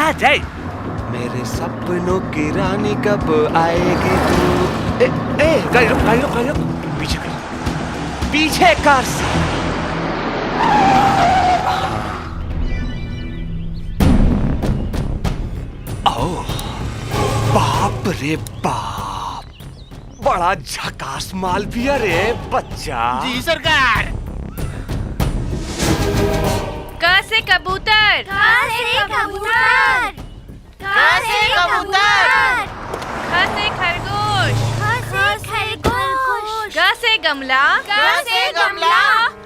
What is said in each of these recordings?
आ जाए। मेरे सपनों की रानी कब आएगी तू? गाड़ी रोक, गाड़ी रोक, गाड़ी रोक। पीछे कर, पीछे कर। ओह, बाप रे बाप, बड़ा झकास माल भी है रे बच्चा। जी सरकार। क से कबूतर, क से कबूतर, क से कबूतर, ख से खरगोश, ख से खरगोश, ग से गमला, ग से गमला,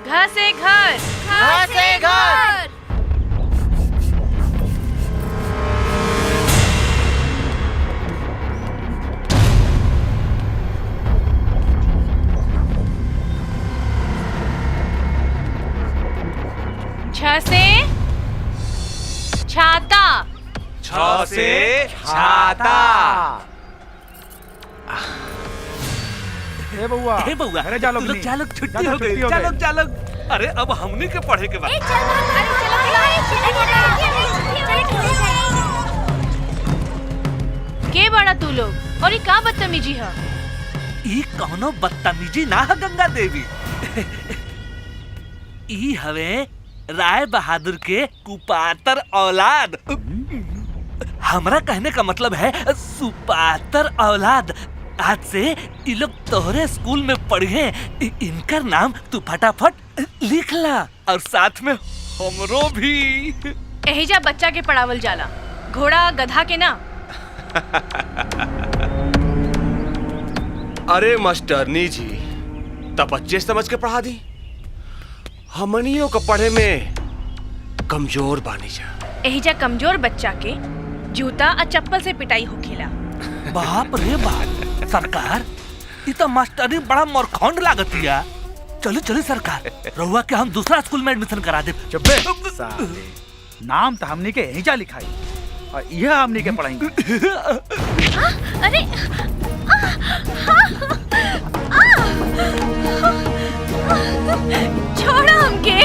घ से घर, घ से घर, छ से छाता, छ से छाता। हे बउआ, हे बउआ, अरे जा लोग, तू लोग जा लोग, छुट्टी जा हो गई, छुट्टी हो जा गई। लोग, जा लोग। अरे अब हमने के पढ़े के बाद। के बड़ा तू लोग और ये का बदतमीजी है? ई कौनो बदतमीजी ना है गंगा देवी। ई हवे राय बहादुर के कुपातर औलाद। हमरा कहने का मतलब है सुपातर औलाद। आज से ये लोग तोहरे स्कूल में पढ़े। इनका नाम तू फटाफट लिख ला और साथ में हमरो भी। एहिजा बच्चा के पढ़ावल जाला, घोड़ा गधा के ना। अरे मास्टरनी जी, तब बच्चे समझ के पढ़ा दी। हमनियों को पढ़े में कमजोर बानी जा। एहिजा कमजोर बच्चा के जूता और चप्पल से पिटाई होखेला। बाप रे बाप, सरकार ये तो मास्टरी बड़ा मोरखौंड लागतिया। चलो चलो सरकार, रहुआ के हम दूसरा स्कूल में एडमिशन करा दे। चुप्पे साले, नाम तो हमने के यहीं जा लिखाई और यह हमने के पढ़ाएंगे। अरे छोड़ो हमके,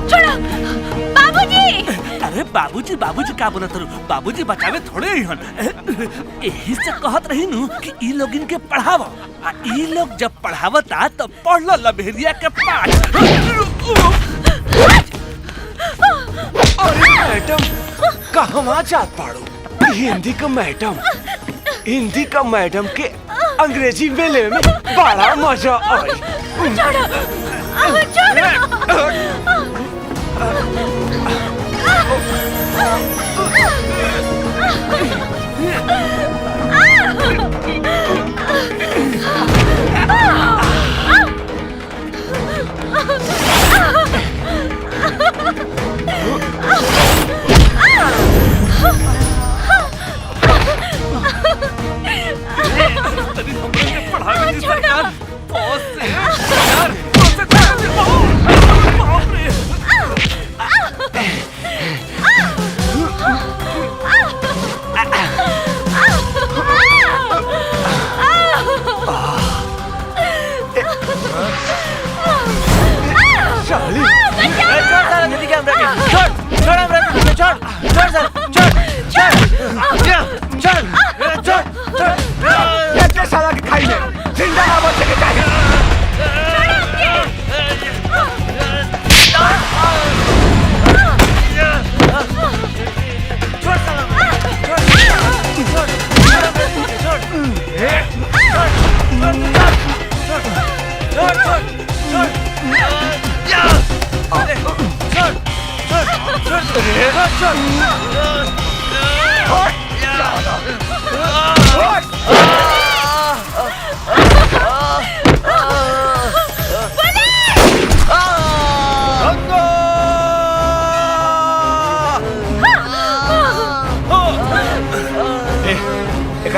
छोड़ो बाबूजी। अरे बाबूजी बाबूजी का बोलत रहो? बाबूजी बचावे थोड़े ही हन। यही से कहत रही नु कि ई लोग इनके पढ़ावा। आ ई लोग जब पढ़ावता तो पढ़ लो लभेरिया के पाठ। अरे मैडम, कहवा जात पाड़ो? हिंदी का मैडम, हिंदी का मैडम के अंग्रेजी बोले में बड़ा मजा आई। छोड़ो, छोड़ो।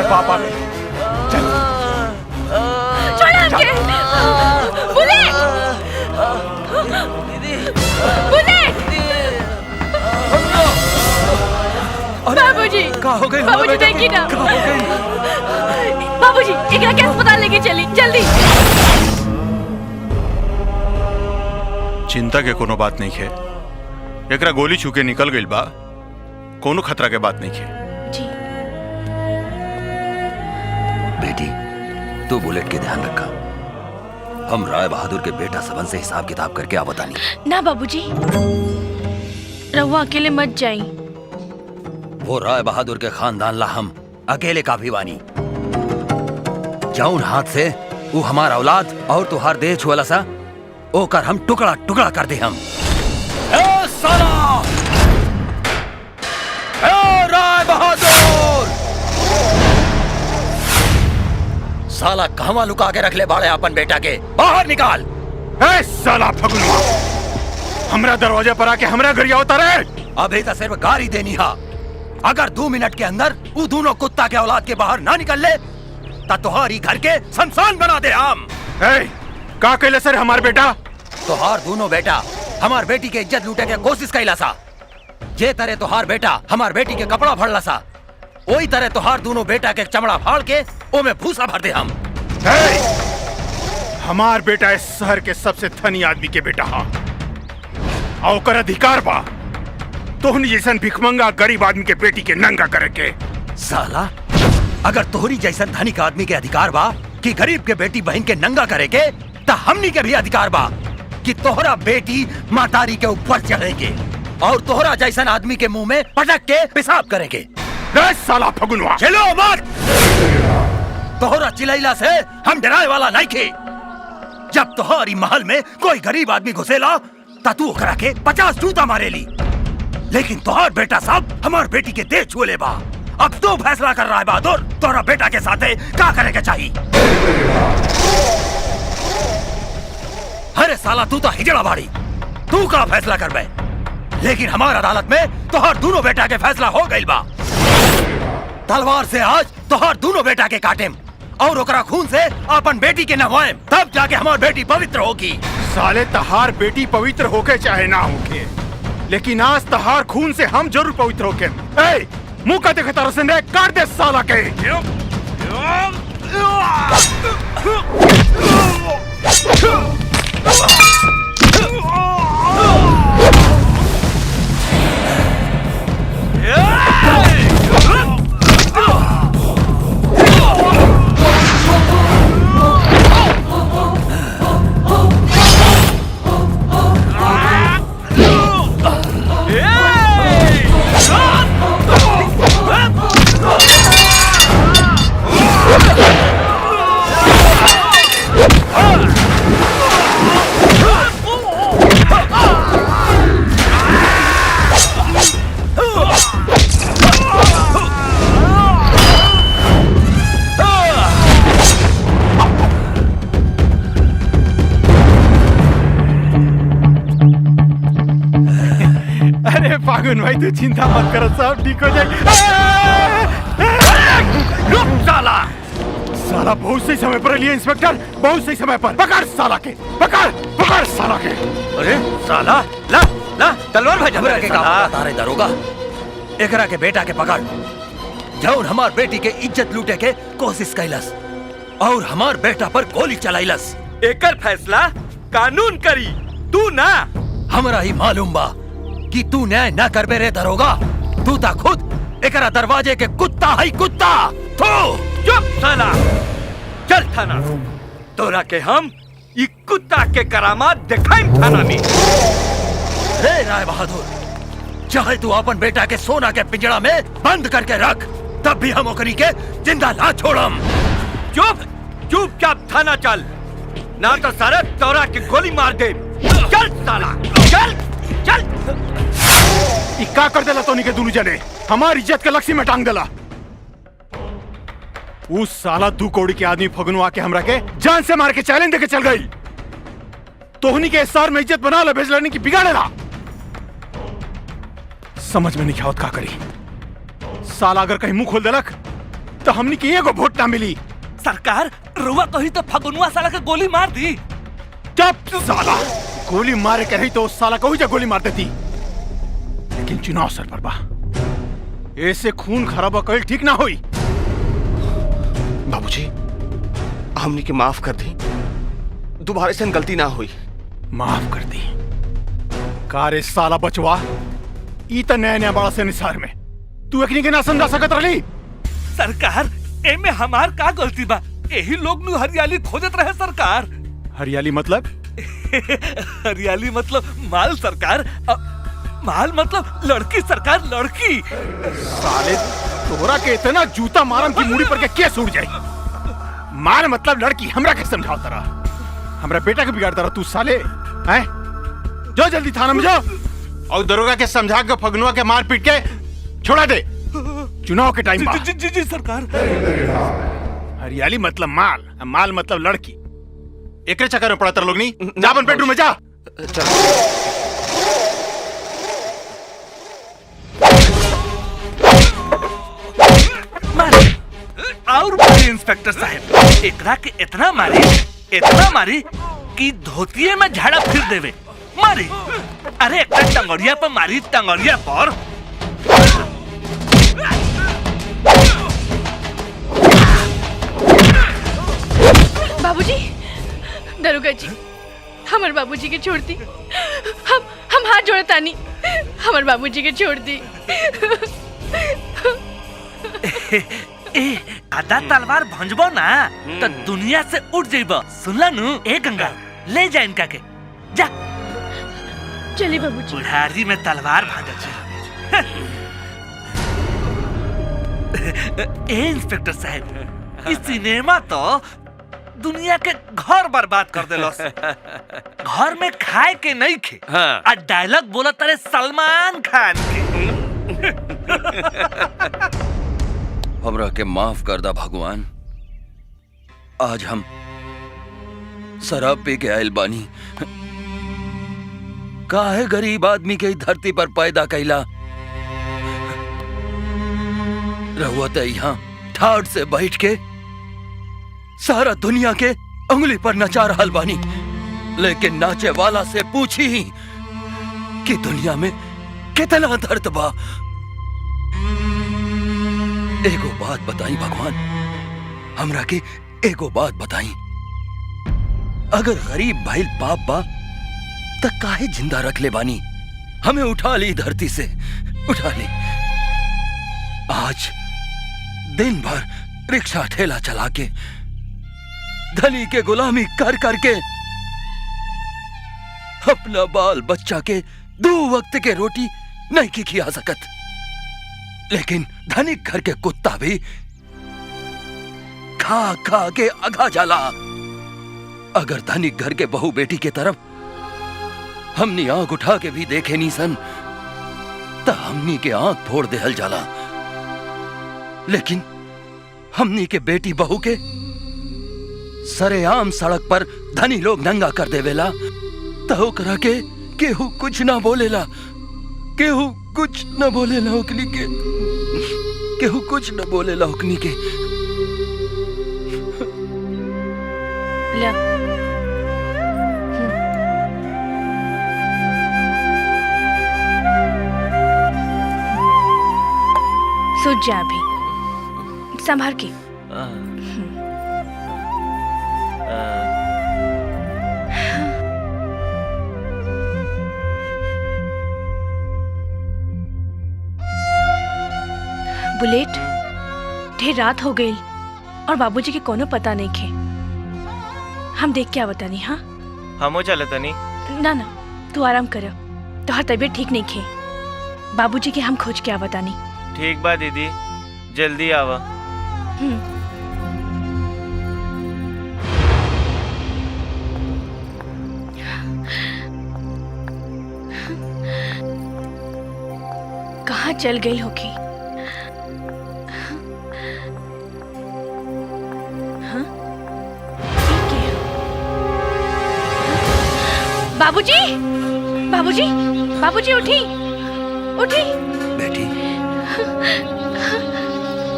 पापा ने चल छोड़ हमके। Bullet, bullet. बाबूजी, क्या हो गई? बाबूजी देखिए ना। क्या हो गई? बाबूजी एकरा के अस्पताल लेके चली जल्दी। चिंता के कोनो बात नहीं है। एकरा गोली छू के निकल गइल बा, कोनो खतरा के बात नहीं है। जी बेटी, तू बुलेट के ध्यान रखा। हम राय बहादुर के बेटा सबन से हिसाब किताब करके आ बतानी। ना बाबूजी, रहुआ अकेले मत जाई। वो राय बहादुर के खानदान ला हम अकेले काफी बानी। जौन हाथ से वो हमारा औलाद और तुहार देह छुअला सा, ओकर हम टुकड़ा टुकड़ा कर दे हम। ए साला! ए राय बहादुर! साला कहवा लुका के रख ले बाड़े अपन बेटा के, बाहर निकाल। ए साला फगुनवा, हमरा दरवाजे पर आके हमरा गरिया उतारे। अभी तो सिर्फ गाड़ी देनी हा। अगर 2 मिनट के अंदर वो दोनों कुत्ता के औलाद के बाहर ना निकल ले ता तुहारी घर के शमशान बना दे हम। ए, का कहले सर हमार बेटा? तुहार दोनों बेटा हमार बेटी के इज्जत लूटे के कोशिश कैला सा। जे तरह तुहार बेटा हमार बेटी के कपड़ा फाड़ला सा, वही तरह तुहार दोनों बेटा के चमड़ा फाड़ के ओमे भूसा भर दे हम। हमार बेटा इस शहर के सबसे धनी आदमी के बेटा हा, और ओकर अधिकार बा तोहनी जैसन भिखमंगा गरीब आदमी के बेटी के नंगा करे के। साला, अगर तोहरी जैसन धनिक आदमी के अधिकार बा कि गरीब के बेटी बहन के नंगा करे के, ता हमनी के भी अधिकार बा कि तोहरा बेटी मातारी के ऊपर चढ़ेगे और तोहरा जैसन आदमी के मुंह में पटक के पेशाब करेंगे। साला फगुनवा, चलो मत! तोहरा चिल्लाइला से हम डराए वाला नहीं थे। जब तोहरी महल में कोई गरीब आदमी घुसेला ता तू ओकरा के 50 जूता मारेली, लेकिन तोहर बेटा साहब हमार बेटी के देह छुए ले बा। अब तो फैसला कर रहा है बहादुर, तोहरा बेटा के साथे का करे के चाहिए। अरे साला, तू तो हिजड़ा बाड़ी, तू का फैसला कर बे। लेकिन हमार अदालत में तोहर दोनों बेटा के फैसला हो गइल बा। तलवार से आज तोहर दोनों बेटा के काटेम और ओकरा खून से अपन बेटी के नहवाएम, तब जाके हमार बेटी पवित्र होगी। साले, तहार बेटी पवित्र होके चाहे ना होके, लेकिन आज तहार खून से हम जरूर पवित्र होके। ए, मुंह का देखे तारा से काट दे साला के। फागुन भाई, तू चिंता मत करो, सब ठीक हो जाए। साला साला बहुत सही समय पर लिए इंस्पेक्टर, बहुत सही समय पर। पकड़ साला के, पकड़ साला के। अरे साला, ला ला तलवार भाई हमरा के का तारे दरोगा। एकरा के बेटा के पकड़, जौन हमार बेटी के इज्जत लूटे के कोशिश कैलस और हमार बेटा पर गोली चलाइलस। एकर फैसला कानून करी, तू ना। हमरा ही मालूम बा कि तू न्याय न करबे रे दरोगा। तू ता खुद एकरा दरवाजे के कुत्ता है, कुत्ता। तो चुप साला, चल थाना। तोरा के हम ई कुत्ता के करामात दिखाई थाना में। रे राय बहादुर, चाहे तू अपन बेटा के सोना के पिंजड़ा में बंद करके रख, तब भी हम ओकरी के जिंदा ना छोड़म। चुपचाप थाना चल, ना तो सारे तोरा के गोली मार दे। चल साला, चल चल। का कर देला तोनी के दोनों जने, हमारी इज्जत के लक्ष्य में टांग देला। उस साला 2 कौड़ी के आदमी फगुनवा के हमरा के जान से मार के चैलेंज देके चल गई। तोहनी के शहर में इज्जत बना ले, भेजलानी की बिगाड़ेला। समझ में नहीं आवत का करी। साला अगर कहीं मुंह खोल देलक तो हमनी के एगो वोट ना मिली। सरकार, रुआ कही तो फगुनवा साला के गोली मार दी। चुप साला, गोली मारे के रही तो उस साला को ही गोली मार देती, लेकिन चुनाव सर पर बा, ऐसे खून खराबा कल ठीक ना हुई। बाबूजी, हमनी के माफ कर दी, दोबारा से गलती ना हुई। माफ कर दी। का रे साला बचवा, ई त नया नया बड़ा से निसार में तू एकनी के ना समझा सकत रही। सरकार एमे हमार का गलती बा? यही लोग नु हरियाली खोजत रहे सरकार। हरियाली मतलब? हरियाली मतलब माल सरकार। माल मतलब लड़की सरकार, लड़की। साले तोहरा के इतना जूता मारम की मुड़ी पर के केस उड़ जाए। माल मतलब लड़की, हमरा के समझाओ तरा, हमरा बेटा के बिगाड़ तरा तू साले हैं? जो जल्दी थाना में जाओ और दरोगा के समझा के फगनुआ के मार पीट के छोड़ा दे। चुनाव के टाइम बा। जी जी जी सरकार। हरियाली मतलब माल, माल मतलब लड़की। एकरे चक्कर में पड़ा तर लोग नहीं। जा अपन बेडरूम में जा। मारे और मारे इंस्पेक्टर साहब, एकरा के इतना मारी कि धोतिये में झाड़ा फिर देवे। मारी, अरे एक टंगड़िया पर मारी, टंगड़िया पर। बाबूजी, दरोगा जी, हमार बाबूजी के छोड़ दी। हम हाथ जोड़तानी, हमार बाबूजी के छोड़ दी। आधा तलवार भंजबो ना तो दुनिया से उठ जाइबो। सुनला नु? ए गंगा ले जा इनका के, जा। चलिए बाबूजी। बुढ़ारी में तलवार भांजा छे। ए इंस्पेक्टर साहब, इस सिनेमा तो दुनिया के घर बर्बाद कर देलस। घर में खाए के नहीं खे। हाँ। आ डायलॉग बोला तारे सलमान खान के। हमरा के माफ कर दा भगवान। आज हम शराब पी के आयल बानी। काहे गरीब आदमी के धरती पर पैदा कैला। रहुआ तो यहाँ ठाट से बैठ के सारा दुनिया के उंगली पर नचा रहल बानी, लेकिन नाचे वाला से पूछी ही कि दुनिया में कितना दर्द बा। एगो बात बताई भगवान, हमरा के एगो बात बताई। अगर गरीब भाई पाप बा त काहे जिंदा रख ले बानी? हमें उठा ली धरती से, उठा ली। आज दिन भर रिक्शा ठेला चला के धनी के गुलामी कर करके अपना बाल बच्चा के 2 वक्त के रोटी नहीं की खिया सकत, लेकिन धनिक घर के कुत्ता भी खा खा के अघा जाला। अगर धनिक घर के बहू बेटी के तरफ हमनी आंख उठा के भी देखे नी सन त हमनी के आंख फोड़ देहल जाला, लेकिन हमनी के बेटी बहू के सरेआम सड़क पर धनी लोग नंगा कर देवेला त ओकरा के केहू कुछ ना बोलेला, केहू कुछ न बोलेला ओकनी के, केहू कुछ न बोलेला ओकनी के। ले सूझ जा, अभी संभाल के। बुलेट, ढेर रात हो गई और बाबूजी के कोनो पता नहीं खे। हम देख क्या बतानी। हाँ हमो चले तनी। ना ना, तू आराम कर, तोहर तबीयत ठीक नहीं खे। बाबूजी के हम खोज क्या बतानी। ठीक बा दीदी, जल्दी आवा। कहाँ चल गई होगी? हाँ? बाबूजी, बाबूजी, बाबूजी उठी, उठी। बेटी।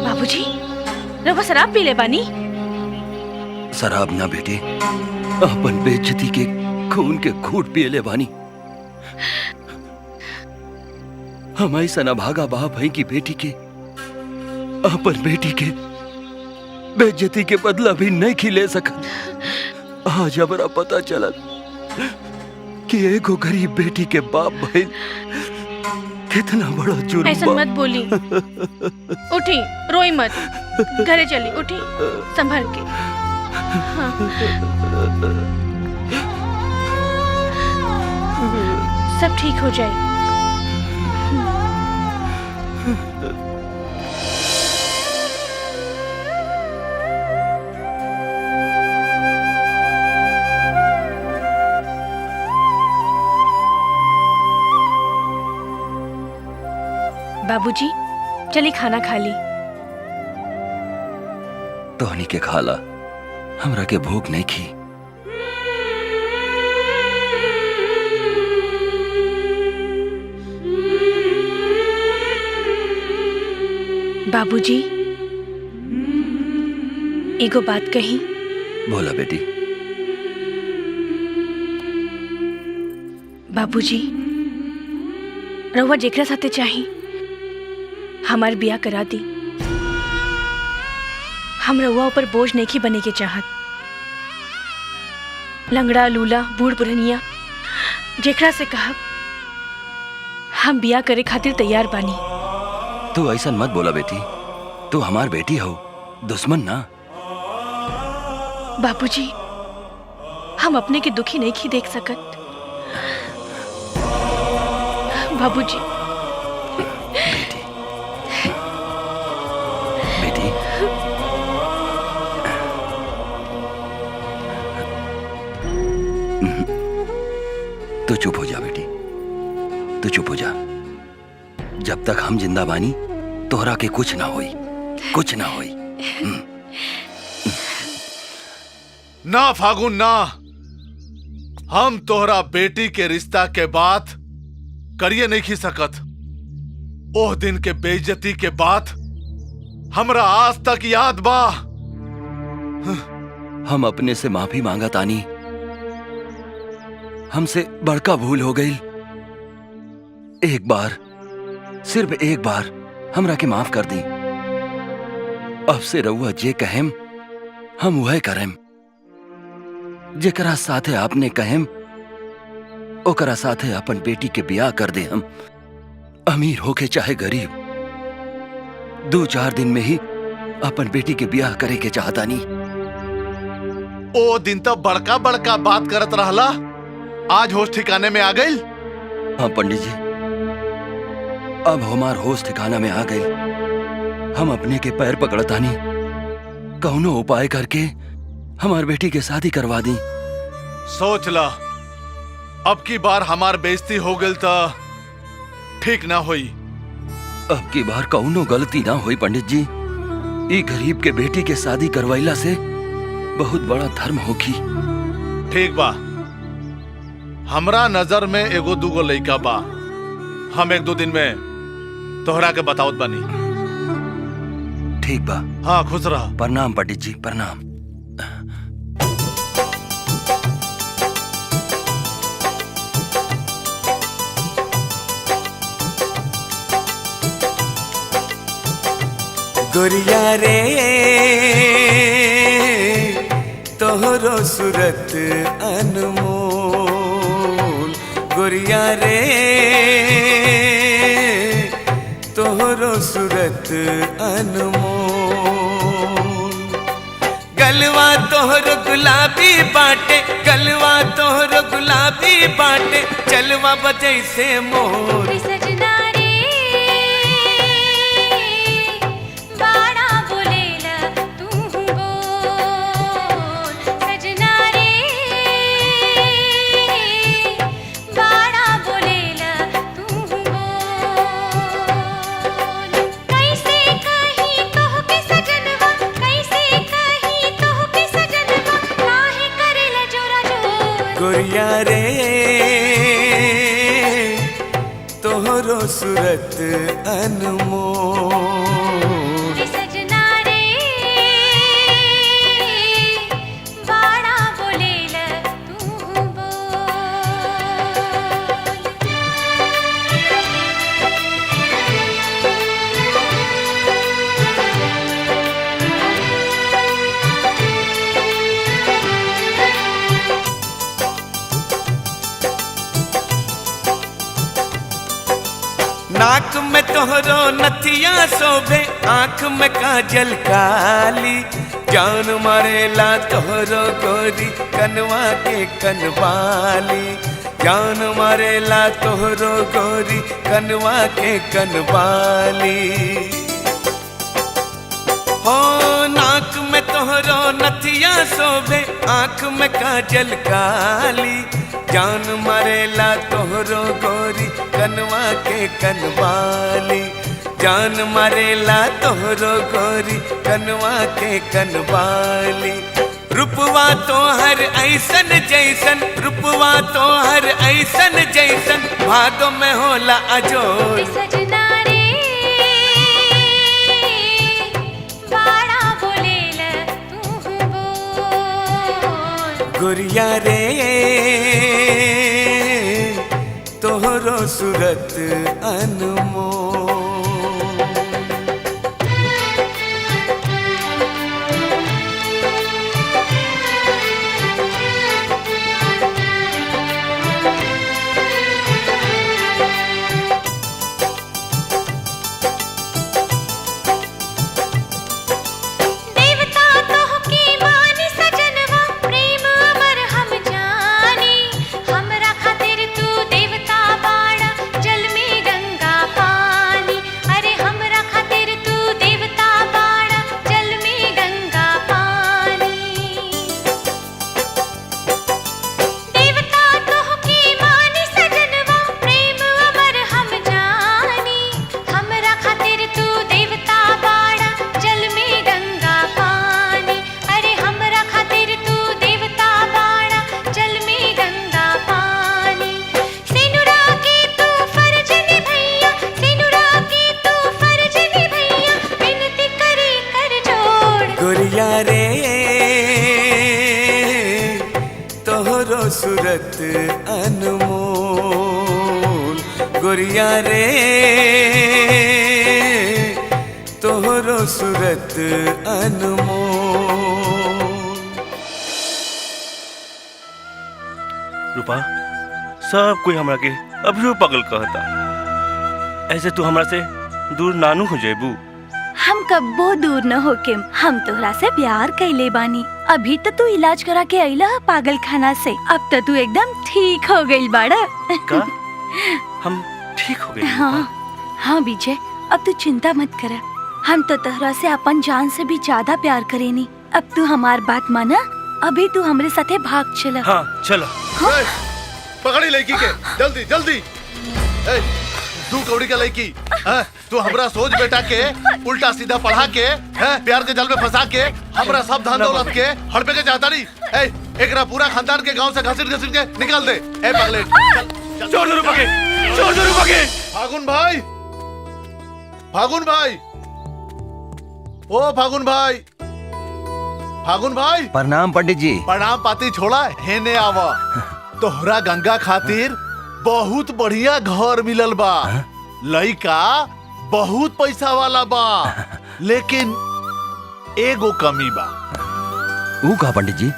बाबूजी, रवा शराब पी ले बानी? शराब ना बेटी, अपन बेइज्जती के खून के घूंट पिए ले बानी। हमारी सना भागा बाप है की बेटी के, अपन बेटी के बेइज्जती के बदला भी नहीं खिले सकत। आज हमरा पता चला कि एगो गरीब बेटी के बाप भाई कितना बड़ा जुर्म ऐसा मत बोली। उठी, रोई मत, घरे चली, उठी, संभल के। हाँ। सब ठीक हो जाए। बाबूजी, चली खाना खा ली। तोहनी के खाला, हमरा के भूख नहीं खी। बाबूजी, एगो बात कही। बोला बेटी। बाबूजी, रउआ जेकरा साथे चाही हमार बिया करा दी। हम रउआ ऊपर बोझ नहीं बने के चाहत। लंगड़ा लूला बूढ़ पुरनिया जेकरा से कहब हम बिया करे खातिर तैयार बानी। तू ऐसा मत बोला बेटी, तू हमार बेटी हो, दुश्मन ना। बाबूजी, हम अपने के दुखी नहीं की देख सकत। बाबूजी। बेटी, बेटी, तू चुप हो जा बेटी, तू चुप हो जा। जब तक हम जिंदा बानी तोहरा के कुछ ना होई, कुछ ना होई। ना फागुन ना, हम तोहरा बेटी के रिश्ता के बात करिए नहीं खी सकत। ओह दिन के बेइज्जती के बात हमरा आज तक याद बा। हम अपने से माफी मांगा तानी, हमसे बड़का भूल हो गई। एक बार, सिर्फ एक बार हमरा के माफ कर दी। अब से रउआ जे कहेम हम वह करेम। जेकरा साथे आपने कहेम ओकरा साथे अपन बेटी के ब्याह कर दे। हम अमीर होके चाहे गरीब, 2-4 दिन में ही अपन बेटी के ब्याह करे के चाहता नहीं। ओ दिन तो बड़का बड़का बात करत रहला, आज होश ठिकाने में आ गई। हाँ पंडित जी, अब हमार होश ठिकाना में आ गई। हम अपने के पैर पकड़तानी, कौनो उपाय करके हमार बेटी के शादी करवा दी। सोच ला, अब की बार हमार बेइज्जती हो गई तो ठीक ना होई। अब की बार कौनो गलती ना होई पंडित जी। ई गरीब के बेटी के शादी करवाइला से बहुत बड़ा धर्म होगी। ठीक बा, हमरा नजर में एगो दूगो लइका बा। हम 1-2 दिन में तोहरा के बतावत बानी। ठीक बा। हाँ, खुश रहा। प्रणाम पंडित जी, प्रणाम। गोरिया रे तोहरो सूरत अनमोल, गोरिया रे तोहरो सूरत अनमोल। गलवा तोहरो गुलाबी बाटे, गलवा तोहरो गुलाबी बाटे, चलवा बजै से मोर। सजना रे बाड़ा बोलेला तू बोल, सजना रे बाड़ा बोलेला तू बोल। कैसे कही तोहके सजनवा, कैसे कही तोहके सजनवा, काहे करेला जोरा जोर। गोरिया रे तोहरो सूरत अनमोल। सजना रे बाड़ा बोलेला तू ना नाक में तोहरो नथिया शोभे, आँख में काजल काली, जान मारेला तोहरो गोरी कनवा के कनवाली, जान मारेला तोहरो गोरी कनवा के कनवाली। हो नाक में तोहरो नथिया शोभे, आँख में काजल काली, जान मारेला तोहरो गोरी कनवा के कनवाली, जान मारेला तोहरो गोरी कनवा के कनवाली। रूपवा तोहर ऐसन जैसन, रूपवा तोहर ऐसन जैसन, भादो में होला अजोर। सजना रे बाड़ा बोलेल तू बोल। गुरिया रे तोहरो सूरत अनमोल। देवता तोहके मानी सजनवा, प्रेम अमर हम जानी, हमरा खातिर तू देवता बाड़ा, जल में गंगा पानी। अरे हमरा खातिर तू देवता बाड़ा, जल में गंगा पानी। देवता तोहके मानी सजनवा, प्रेम अमर हम जानी, हमरा खातिर तू देवता बाड़ा, जल में गंगा पानी। अरे हमरा खातिर तू देवता बाड़ा, जल में गंगा पानी। सिनुरा के तू फर्ज निभैया, सिनुरा के तू फर्ज निभैया, विनती करे कर जोड़। गुरिया रे तोहरो सूरत अनमोल, गुरिया रे तोहरो सूरत अनमोल। रूपा, सब कोई हमरा के अभियो पागल कहता। ऐसे तू हमरा से दूर नानू हो जेबू। हम कब्बो दूर न होके, हम तोहरा से प्यार कैले बानी। अभी तो तू इलाज करा के अइला पागल खाना से, अब तो तू एकदम ठीक हो गइल बाड़ा। का हम ठीक हो गए? हाँ हाँ विजय, अब तू चिंता मत कर। हम तो तोहरा से अपन जान से भी ज्यादा प्यार करेनी। अब तू हमार बात माना, अभी तू हमरे साथे भाग चला। हाँ चलो। ए, पकड़ी लड़की के, जल्दी जल्दी। ए, तू कौड़ी का लड़की, तू हमरा सोच बेटा के उल्टा सीधा पढ़ा के, प्यार के जाल में फंसा के, हमरा सब धन दौलत के हड़पे के चाहता नहीं। एकरा पूरा खानदान के गांव से घसीट घसीट के निकाल दे। ए पागले, छोड़ दो रूपा के, छोड़ दो रूपा के। फागुन भाई, फागुन भाई, ओ फागुन भाई, फागुन भाई। प्रणाम पंडित जी। प्रणाम पाती छोड़ा, हेने आवा। तोहरा गंगा खातिर बहुत बढ़िया घर मिलल बा, लइका बहुत पैसा वाला बा, लेकिन एगो कमी बा। ऊ का पंडित जी?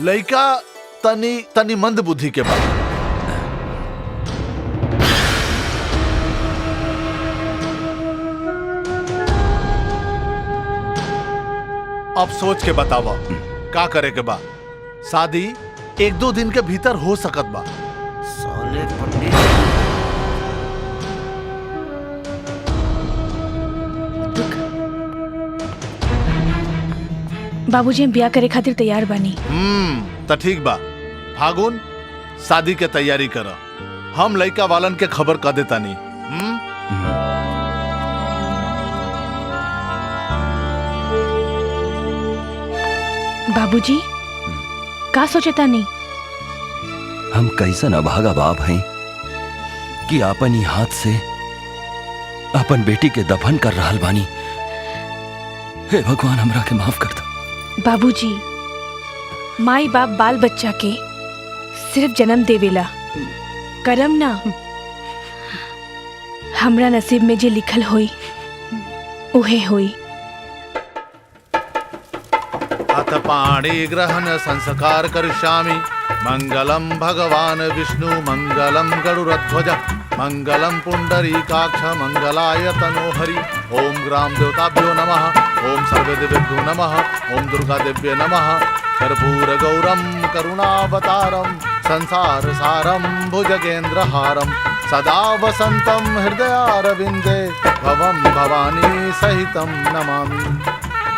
लइका तनी तनी मंद बुद्धि के बा। अब सोच के बतावा का करे के बा। शादी 1-2 दिन के भीतर हो सकत बा। साले पंडित। बाबूजी हम ब्याह करे खातिर तैयार बानी। त ठीक बा। फागुन, शादी के तैयारी कर। हम लइका वालन के खबर कर देता नहीं। बाबूजी का सोचता नहीं? हम कैसन अभागा बाप हैं कि आपन ही हाथ से अपन बेटी के दफन कर रहल बानी। हे भगवान, हमरा के माफ कर दो। बाबूजी, माई बाप बाल बच्चा के सिर्फ जन्म देवेला, करम ना। हमरा नसीब में जे लिखल होई उहे होई। अथ पाणी ग्रहण संस्कार करिष्यामि। मंगलम भगवान विष्णु, मंगलम गरुड़ध्वज, मंगलम पुंडरीकाक्ष मंगलाय तनोहरि। ओम ग्राम देवताभ्यो नमः। ओम सर्वदेवेभ्यो नमः। ओम दुर्गा देव्ये नमः। कर्पूर गौरम करुणावतारम संसार सारम भुजगेंद्रहारम सदा वसंतम हृदयारविंदे भवम भवानी सहितम नमामि।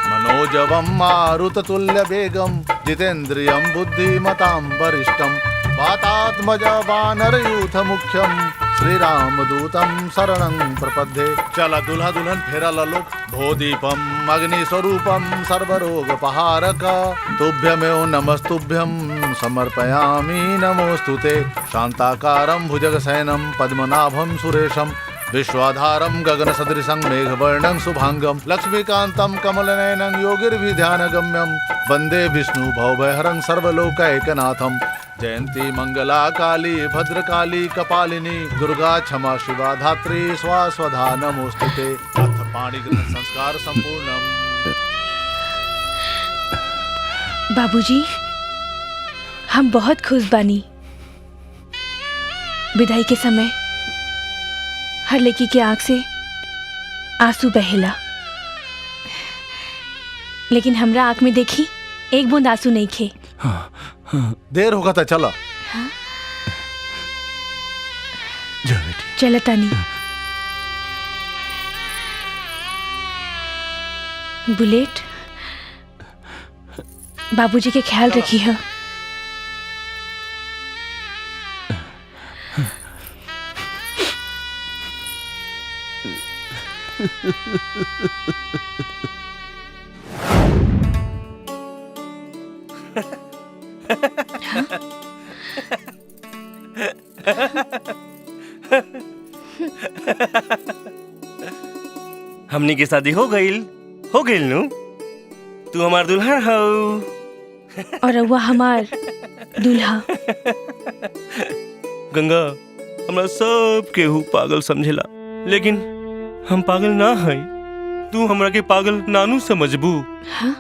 मनोजवम मारुततुल्य वेगम जितेन्द्रियं बुद्धिमतां वरिष्ठं वातात्मज वानरयूथ मुख्यम श्रीरामदूतं शरणं प्रपद्ये। चल दुल्हा दुल्हन फेरा ललो भोदीपम अग्निस्वरूपम सर्वरोगपहारक तुभ्यमेव नमस्तुभ्यं समर्पयामि नमोस्तुते। शांताकारं भुजगशयनं पद्मनाभं सुरेशं विश्वाधारं गगनसदृशं मेघवर्णं शुभांगं लक्ष्मीकान्तं कमलनयनं योगिर्भिध्यानगम्यं वन्दे विष्णु भवभयहरं सर्वलोकैकनाथं। जयंती मंगला काली भद्रकाली कपालिनी दुर्गा क्षमा शिवा धात्री स्वास्वधा नमोस्तुते। अथ पाणिग्रहण संस्कार संपूर्णम। बाबूजी, हम बहुत खुश बानी। विदाई के समय हर लड़की की आंख से आंसू बहेला, लेकिन हमरा आंख में देखी एक बूंद आंसू नहीं खे। देर होगा तो चलो। चल तानी। बुलेट, बाबूजी के ख्याल रखी है। हमनी के शादी हो गईल नु। तू हमार दुल्हन हो और रउआ हमार दूल्हा। गंगा, हमरा सब केहू पागल समझेला, लेकिन हम पागल ना हई। तू हमरा के पागल नानू समझबू। हाँ?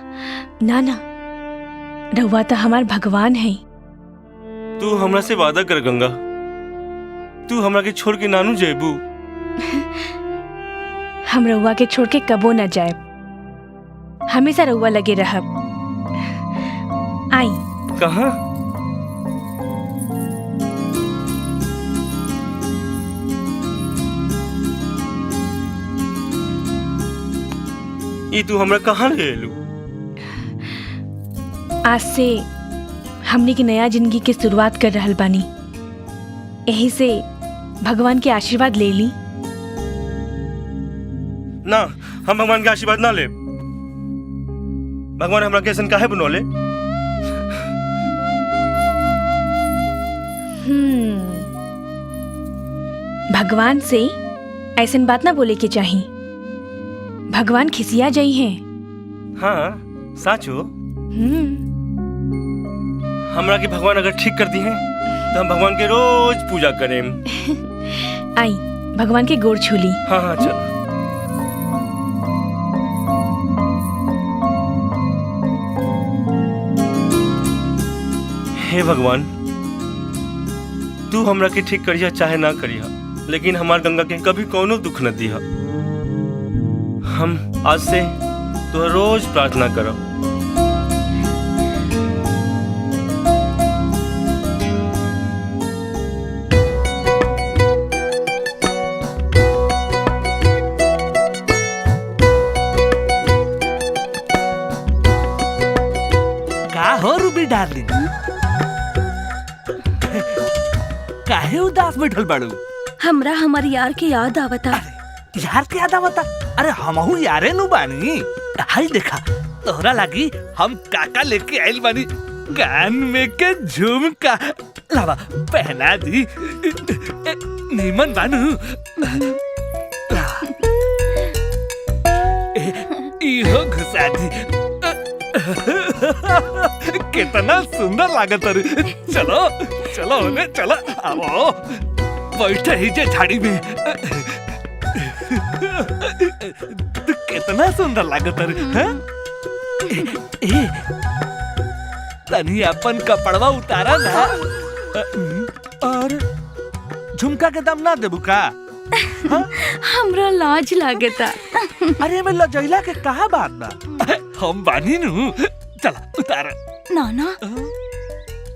ना ना, रउआ तो हमार भगवान है। तू हमरा से वादा कर गंगा, तू हमरा के छोड़ के नानू जेबू। हम रउआ के छोड़ के कबो न जाए, हमेशा रउआ लगे रहब। आई। कहाँ? ई तू हमरा कहाँ ले एलू? आज से हमनी की नया जिंदगी के शुरुआत कर रहल बानी, यही से भगवान के आशीर्वाद ले ली। ना, हम भगवान के आशीर्वाद ना ले। भगवान हमरा के ऐसन काहे बनौले? भगवान से ऐसन बात ना बोले के चाहिए, भगवान खिसिया जाई हैं। हाँ, साचो। हमरा के भगवान अगर ठीक कर दी हैं, तो हम भगवान के रोज पूजा करें। आई, भगवान के गोड़ छू ली। हाँ हाँ, चलो। हे भगवान, तू हमरा के ठीक करिया चाहे ना करिया, लेकिन हमार गंगा के कभी कोनो दुख न दिया। हम आज से तो रोज प्रार्थना करो। का हो रूबी डार्लिंग, काहे उदास बैठल बाड़ू? हमरा हमार यार के याद आवता। यार के याद आवता? अरे हमहू यारे नु बानी। हाय देखा, तोहरा लागी हम काका लेके आइल बानी, कान में के झुमका। लावा पहना दी, नीमन बानू। इहो घुसा दी। कितना सुंदर लागत है। चलो चलो होने चलो, आओ बैठे ही जे झाड़ी में। कितना सुंदर लागत है। तनी अपन कपड़वा उतारा ना। और झुमका के दाम ना देबू का? हमरा लाज लागता। अरे मैं लजैला के कहा बात बा, हम बानी नु। चला उतार। ना ना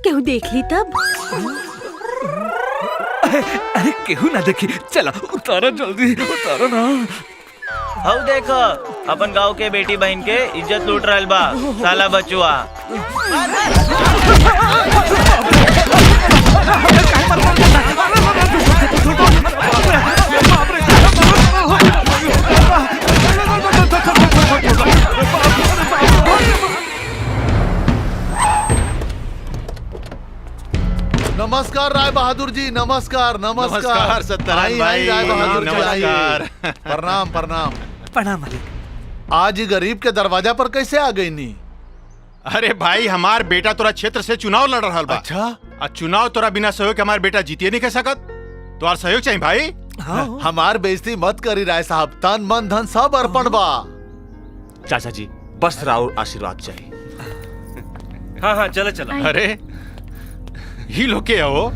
केहू देख ली तब। अरे केहू ना देखी, चला उतारो जल्दी, उतारो ना। हऊ देखो अपन गांव के बेटी बहन के इज्जत लूट रहल बा साला बचुआ। नमस्कार राय बहादुर जी, नमस्कार नमस्कार। नमस्कार सत्यनारायण भाई, राय बहादुर जी, नमस्कार। आइए। प्रणाम प्रणाम। प्रणाम मालिक। आज ही गरीब के दरवाजा पर कैसे आ गई नी? अरे भाई हमार बेटा तोरा क्षेत्र से चुनाव लड़ रहा बा। अच्छा। आ चुनाव तोरा बिना सहयोग के हमार बेटा जीतिए नहीं कह सकत। तोहार सहयोग चाहिए भाई। हमार बेइज्जती मत करी राय साहब, तन मन धन सब अर्पण बा। चाचा जी बस राउर आशीर्वाद चाहिए। हाँ हाँ चलो चलो। अरे ही लोग के हो?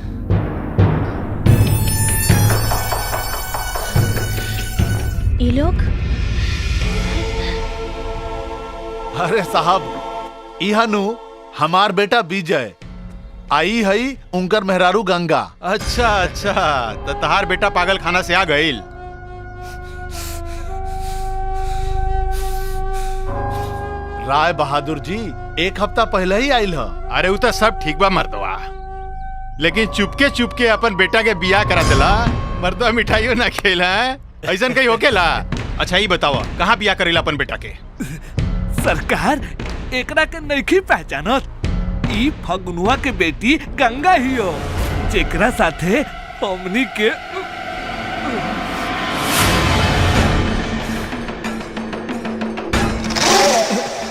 ये लोग? अरे साहब इहनु हमार बेटा विजय, आई हई उनकर मेहरारू गंगा। अच्छा अच्छा, तो तहार बेटा पागल खाना से आ गईल। राय बहादुर जी एक हफ्ता पहले ही आइल ह। अरे उ तो सब ठीक बा मर्दवा, लेकिन चुपके चुपके अपन बेटा के बियाह करा देला। मर्दवा मिठाइयो ना खेला है, ऐसा कहीं होकेला? अच्छा ये बताओ कहाँ बियाह करेला अपन बेटा के? सरकार एकरा के नहीं पहचानत, ई फगुनुआ के बेटी गंगा ही हो, जेकरा साथे हमनी के।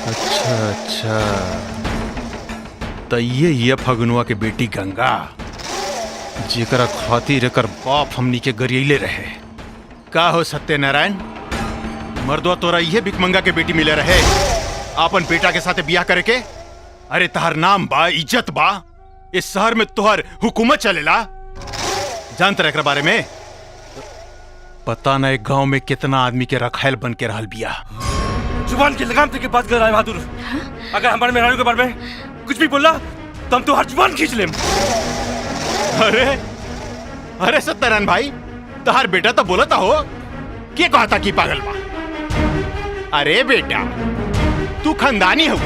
अच्छा अच्छा, तो ये फगुनुआ के बेटी गंगा, जेकरा खातिर एकर बाप हमनी के गरियले रहे। का हो सत्यनारायण, मर्दवा तोरा ये भिकमंगा के बेटी मिले रहे अपन बेटा के साथे बियाह करे के? अरे तहर नाम बा, इज्जत बा, इस शहर में तोहर हुकूमत चलेला। जानते रहे बारे में? पता नहीं गांव में कितना आदमी के रखायल बन के रहल बिया। जुबान की लगाम तक बात कर रहा है बहादुर। अगर हमारे मेहरारू के बारे में कुछ भी बोला तो हम तो हर जुबान खींच लें। अरे अरे सत्यनारायण भाई, तहार बेटा तो बोलता हो क्या कहा था कि पागल बा? अरे बेटा तू खानदानी हो,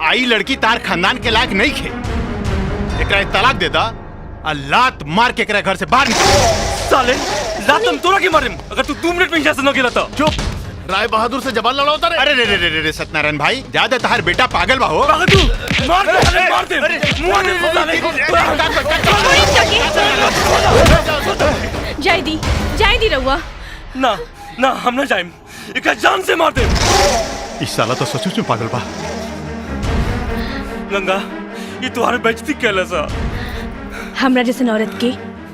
आई लड़की तार खानदान के लायक नहीं खे, एकरा तलाक दे दा, लात मार के एकरा घर से बाहर निकाल। साले लात हम तोरा के मारे अगर तू 2 मिनट में यहाँ से न गिला तो। चुप, राय बहादुर से जबान लड़ाओ। अरे रे रे रे रे सत्यनारायण भाई, ज्यादा तहार बेटा पागल बा हो। बहादुर मार दे, मार दे, मुंह दे साले को। जाय दी रहुआ। ना ना हम ना जाएं, एक जान से मार दे। इस साला तो सचमुच में पागल बा। गंगा ये तुम्हारे बेइज्जती कैला सा। हमरा जैसे औरत के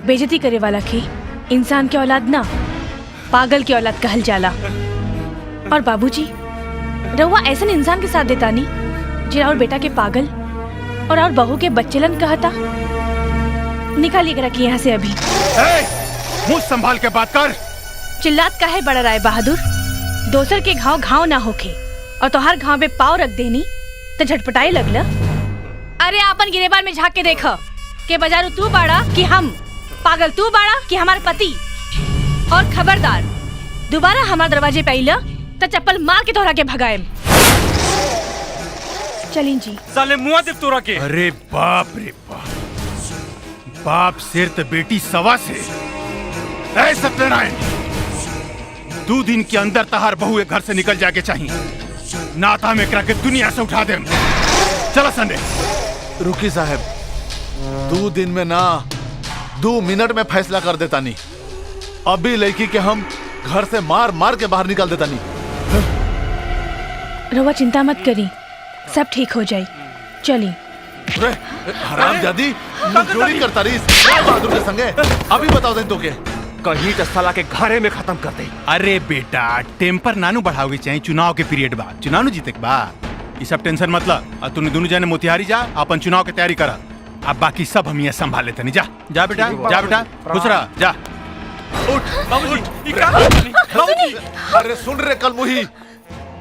बेइज्जती करे वाला के इंसान के औलाद ना, पागल की औलाद कहल जाला। और बाबूजी रहुआ ऐसा इंसान के साथ देता नहीं जिरा और बेटा के पागल और बहू के बच्चेलन कहता। निकालिए करा कि यहाँ से अभी। मुंह संभाल के बात कर। चिल्लात काहे बड़ा राय बहादुर? दोसर के घाव घाव ना होके और तोहार घाव पे पाव रख देनी तो झटपटाई लगला। अरे आपन गिरेबान में झांक के देख के बाजारू तू बाड़ा कि हम, पागल तू बाड़ा कि हमारे पति। और खबरदार दोबारा हमारे दरवाजे पे आइला तो चप्पल मार के तोहरा के भगाएम। चलिन जी। साले मुआ दे तोरा के। अरे बाप रे बाप, बाप सिर तो बेटी सवा से। ऐ सत्यनारायण, 2 दिन के अंदर तहार बहू एक घर से निकल जाके चाहिए, नाता में करा के दुनिया से उठा दे। चलो संडे। रुकी साहब, 2 दिन में ना 2 मिनट में फैसला कर देता नहीं। अभी लड़की के हम घर से मार मार के बाहर निकाल देता नहीं। रवा चिंता मत करी, सब ठीक हो जाए। चली। हरामजादी, चोरी करता रही राय बहादुर के संगे। अभी बताओ दें तो के कहीं तो साला के घरे में खत्म कर दे। अरे बेटा टेम्पर नानू बढ़ाओगे चाहिए, चुनाव के पीरियड बा, चुनाव जीते के बा, ये सब टेंशन मतलब। तूने दोनों जने मोतिहारी जा, अपन चुनाव की तैयारी करा। अब बाकी सब हम यहाँ संभाल लेते नहीं। जा जा बेटा, जा बेटा, खुश रह, जा। बाबूजी अरे सुन रे कलमुही,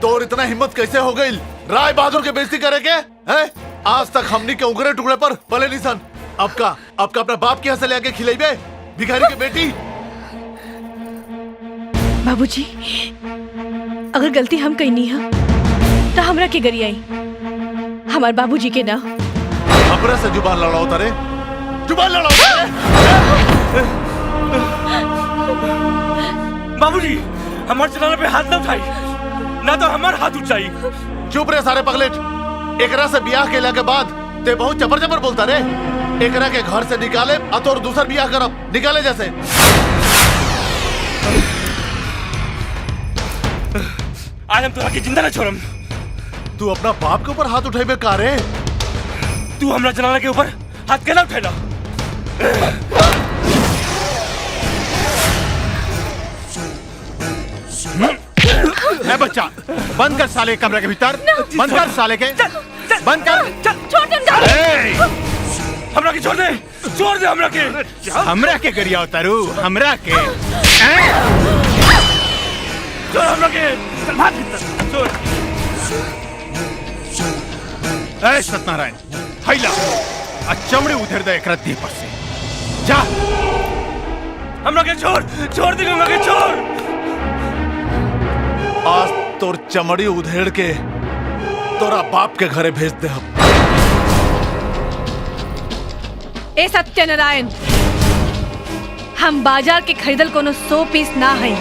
तोर इतना हिम्मत कैसे हो गई राय बहादुर के बेइज्जती करे के हैं? आज तक हमनी के उंगरे टुकड़े पर पले नहीं सन। अब का अपना बाप के यहाँ से ले आके खिलाइबे भिखारी की बेटी। बाबूजी, अगर गलती हम कहीं नहीं है तो हमरा के गरी आई, हमार बाबूजी के ना। अपने से जुबान लड़ाओ तारे, जुबान लड़ाओ तारे। बाबूजी, हमारे जनाना पे हाथ न उठाई, ना तो हमार हाथ उठाई। चुप रे सारे पगलेट। एकरा से ब्याह केला के बाद ते बहुत जबर जबर बोलता रे। एकरा के घर से निकाले और दूसर ब्याह करब, निकाले जैसे। आज हम तोरा के जिंदा न छोड़म। तू अपना बाप के ऊपर हाथ उठाइबे का रे? तू हमरा जनाना के ऊपर हाथ कैला उठेला? है बच्चा, बंद कर साले कमरे के भीतर, बंद कर साले के, बंद कर। छोड़ दे, हमरा के छोड़ दे हमरा के। हमरा के गरिया उतारू, हमरा के। छोड़ हमरा के, भाग भीतर, छोड़। ऐ सत्यनारायण, हैला, चमड़े उधर दे एकरा देह पर से। जा। हमरा के छोड़ दे, हमरा के छोड़। आज तोर चमड़ी उधेड़ के तोरा बाप के घरे भेज दे हम। ए सत्यनारायण, हम बाजार के खरीदल कोनो 100 पीस ना है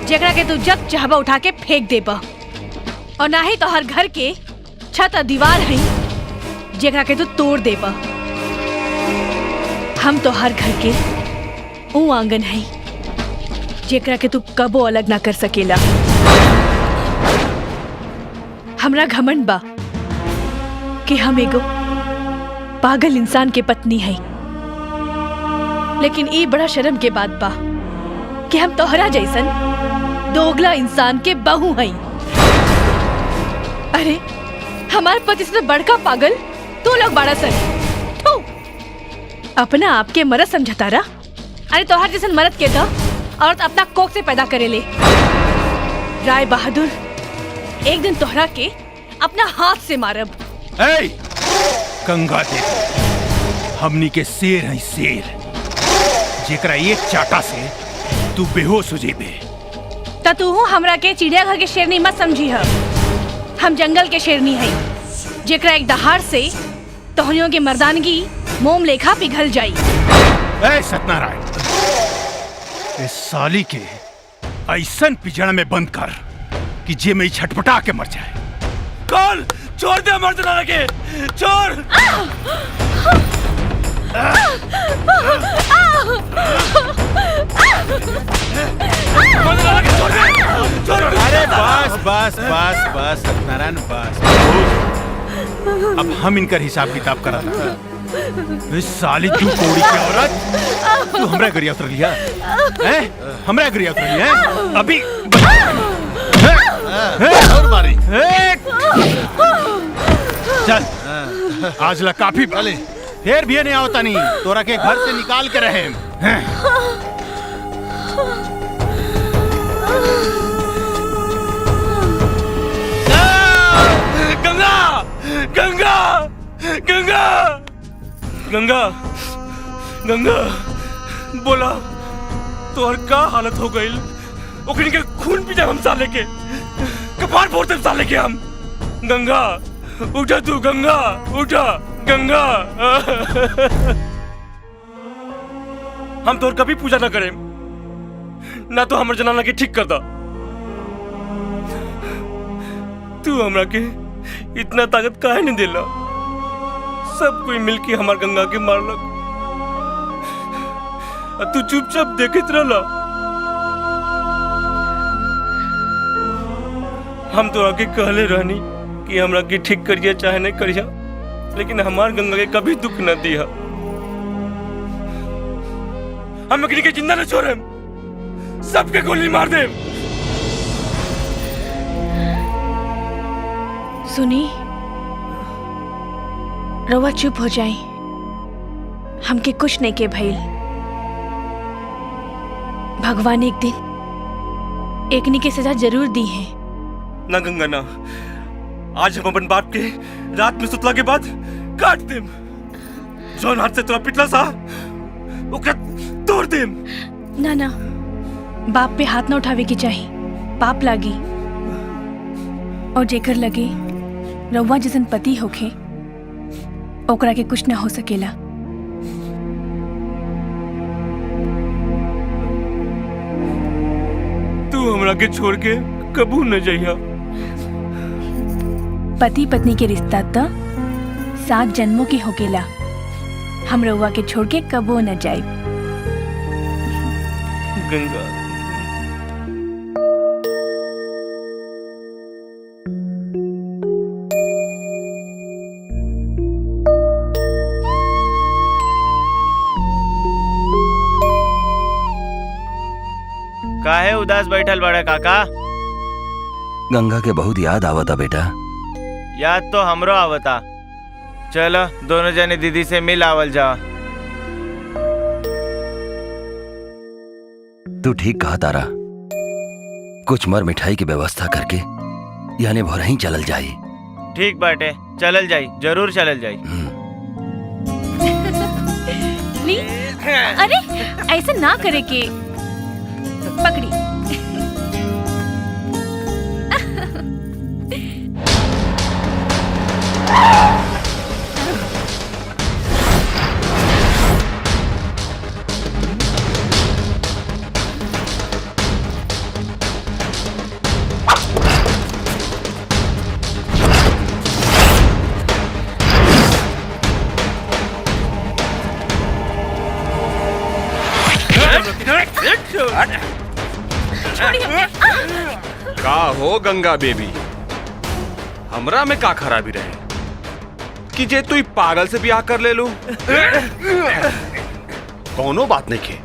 जेकरा के तू जब चाहबा उठा के फेंक देबा, और ना ही तो हर घर के छत और दीवार है जेकरा के तू तोड़ देबा। हम तो हर घर के ऊ आंगन है जेकरा के तू कबो अलग ना कर सकेला। हमरा घमंड बा कि हम एगो पागल इंसान के पत्नी है, लेकिन ई बड़ा शर्म के बात बा कि हम तोहरा जैसन दोगला इंसान के बहू हैं। अरे हमारे पति से बड़का पागल तू लोग बड़ा सन। थू, अपना आपके मर्द समझता रहा। अरे तोहर जैसन मर्द के था औरत अपना कोख से पैदा करे ले। राय बहादुर, एक दिन तोहरा के अपना हाथ से मारब। ऐ गंगा देवी, हमनी के शेर है शेर, जेकरा एक चाटा से तू बेहोश हो जेबे। त तू हमरा के चिड़ियाघर के शेरनी मत समझी है। हम जंगल के शेरनी है जेकरा एक दहाड़ से तोहनियों के मर्दानगी मोम लेखा पिघल जाई। ऐ सत्यनारायण, इस साली के ऐसन पिजड़ा में बंद कर कि जे में छटपटा के मर जाए। कौन? छोड़ दे हमारे जनाना के, छोड़। अरे बस बस बस बस सत्यनारायण, बस। अब हम इनकर हिसाब किताब करा था। साली तू कोड़ी की औरत, तू हमरा गरिया उतर लिया हैं? हमरा गरिया उतर लिया हैं? अभी और मारी। चल, आज ला काफी फिर भी नहीं आवता नहीं, तोरा के घर से निकाल के रहे। गंगा गंगा गंगा गंगा गंगा, बोला तोहर का हालत हो गई? ओकनी के खून पी जाए हम साले के, कपार फोड़ देम साले के हम। गंगा उठा, तू गंगा उठा, गंगा। हम तोहर कभी पूजा ना करें, ना तो हमर जनाना के ठीक कर दा। तू हमरा के इतना ताकत काहे नहीं देला? सब कोई मिलके हमार गंगा के मारलक, तू चुपचाप देखत रहला। हम तो आगे कहले रहनी कि हमरा के ठीक करिया चाहे नहीं करिया, लेकिन हमार गंगा के कभी दुख न दिया। हम अग्नि के जिंदा न छोड़े, सबके गोली मार दे। सुनी, रवा चुप हो जाए। हमके कुछ नहीं के भइल। भगवान एक दिन एकनी के सजा जरूर दी है। ना गंगा ना, आज हम अपन बाप के रात में सुतला के बाद काट देम। जौन हाथ से तोरा पिटला सा ओकरा तोड़ देम। ना ना, बाप पे हाथ ना उठावे की चाहिए, पाप लागी। और जेकर लगे रउआ जैसन पति होखे ओकरा के कुछ ना हो सकेला। तू हमरा के छोड़ के कबू न जइहा। पति पत्नी के रिश्ता तो 7 जन्मों की होकेला। हम रउआ के छोड़ के कबो न जाए। गंगा काहे उदास बैठल बड़ा काका? गंगा के बहुत याद आवता बेटा। याद तो हमरो आवता। चलो दोनों जने दीदी से मिल आवल जा। तू ठीक कहा तारा, कुछ मर मिठाई की व्यवस्था करके यानी भोरही चलल जाई। ठीक बाटे, चलल जाई, जरूर चलल जाई। ली? अरे ऐसे ना करे के। पकड़ी। का हो गंगा बेबी, हमरा में का खराबी रहे कि जे तू पागल से ब्याह कर ले लू? कोनो बात नहीं के,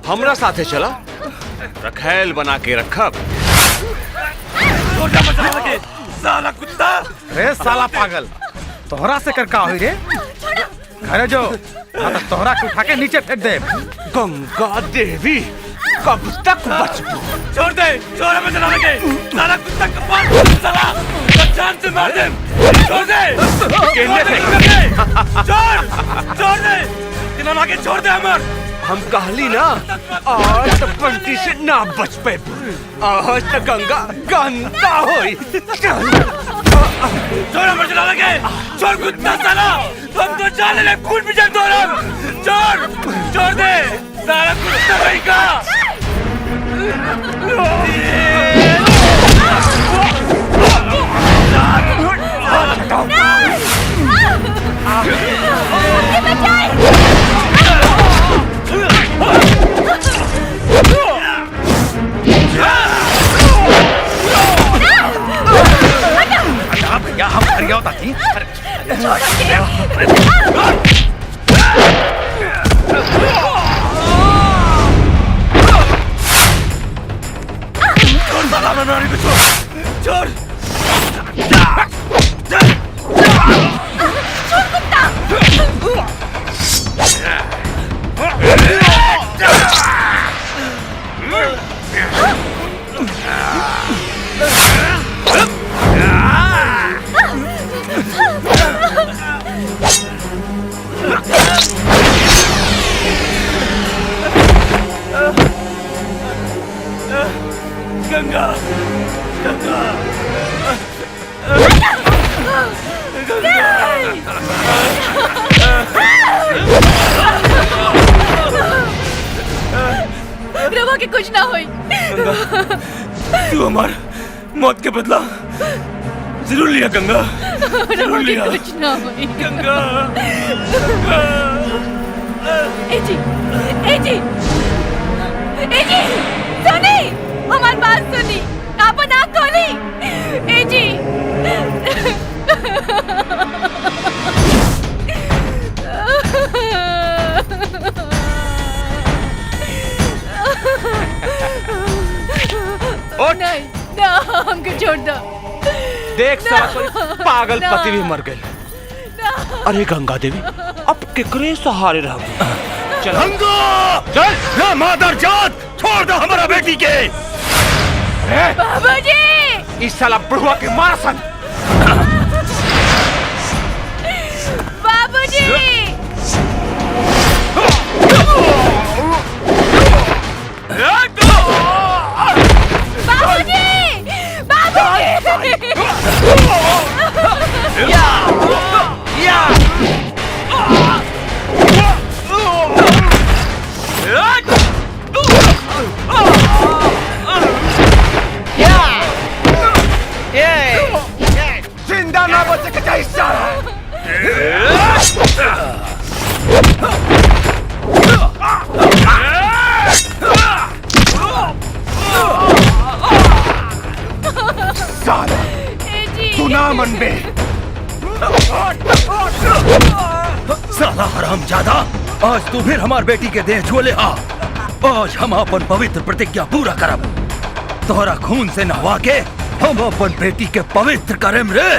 हमरा साथे चला, रखैल बना के रखब। साला कुत्ता! रे साला पागल, तोहरा से कर का हुई रे? घरे जो, तोहरा के उठा के नीचे फेंक दे। गंगा देवी, कब तक बचबू? छोड़ दे, छोड़ हमें चला लगे। साला कुत्ता कपाल साला, जान से मार दे। छोड़ दे, केले फेंक। छोड़ दे, इन्होंने आगे छोड़ दे हमार। हम कहली ना, आज तक बंटी से ना बच पे। आज तक गंगा गंगा होई। छोड़ हमें चला लगे। छोड़ कुत्ता साला, हम तो जाने ले खून भी जल दो हम। छोड़ दे, साला कुत्ता भाई का। भैया हम हरिया होता थी। छोड़ साला नानी को छोड़। गंगा, गंगा, रवा के कुछ ना होई। तू हमार मौत के बदला जरूर लिया गंगा, जरूर लिया। कुछ ना होई। गंगा, एजी, एजी, एजी, सुनी, हमारी बात सुनी, आपन आँख खोली, एजी। नहीं, ना हमको छोड़ दो। देख साला कोई पागल पति भी मर गए। अरे गंगा देवी अब केकरे सहारे रह चल गंगा चल ना मादर जात छोड़ दो हमारा बेटी के। बाबूजी इस साला बुढ़वा के मार सन। बाबूजी जिंदा ना बच के चाहिए साला। साला तू ना मन बे। साला हरामजादा आज तू फिर हमार बेटी के देह छुले आ। आज हम अपन पवित्र प्रतिज्ञा पूरा करब। तोहरा खून से नहवा के हम अपन बेटी के पवित्र करेम रे।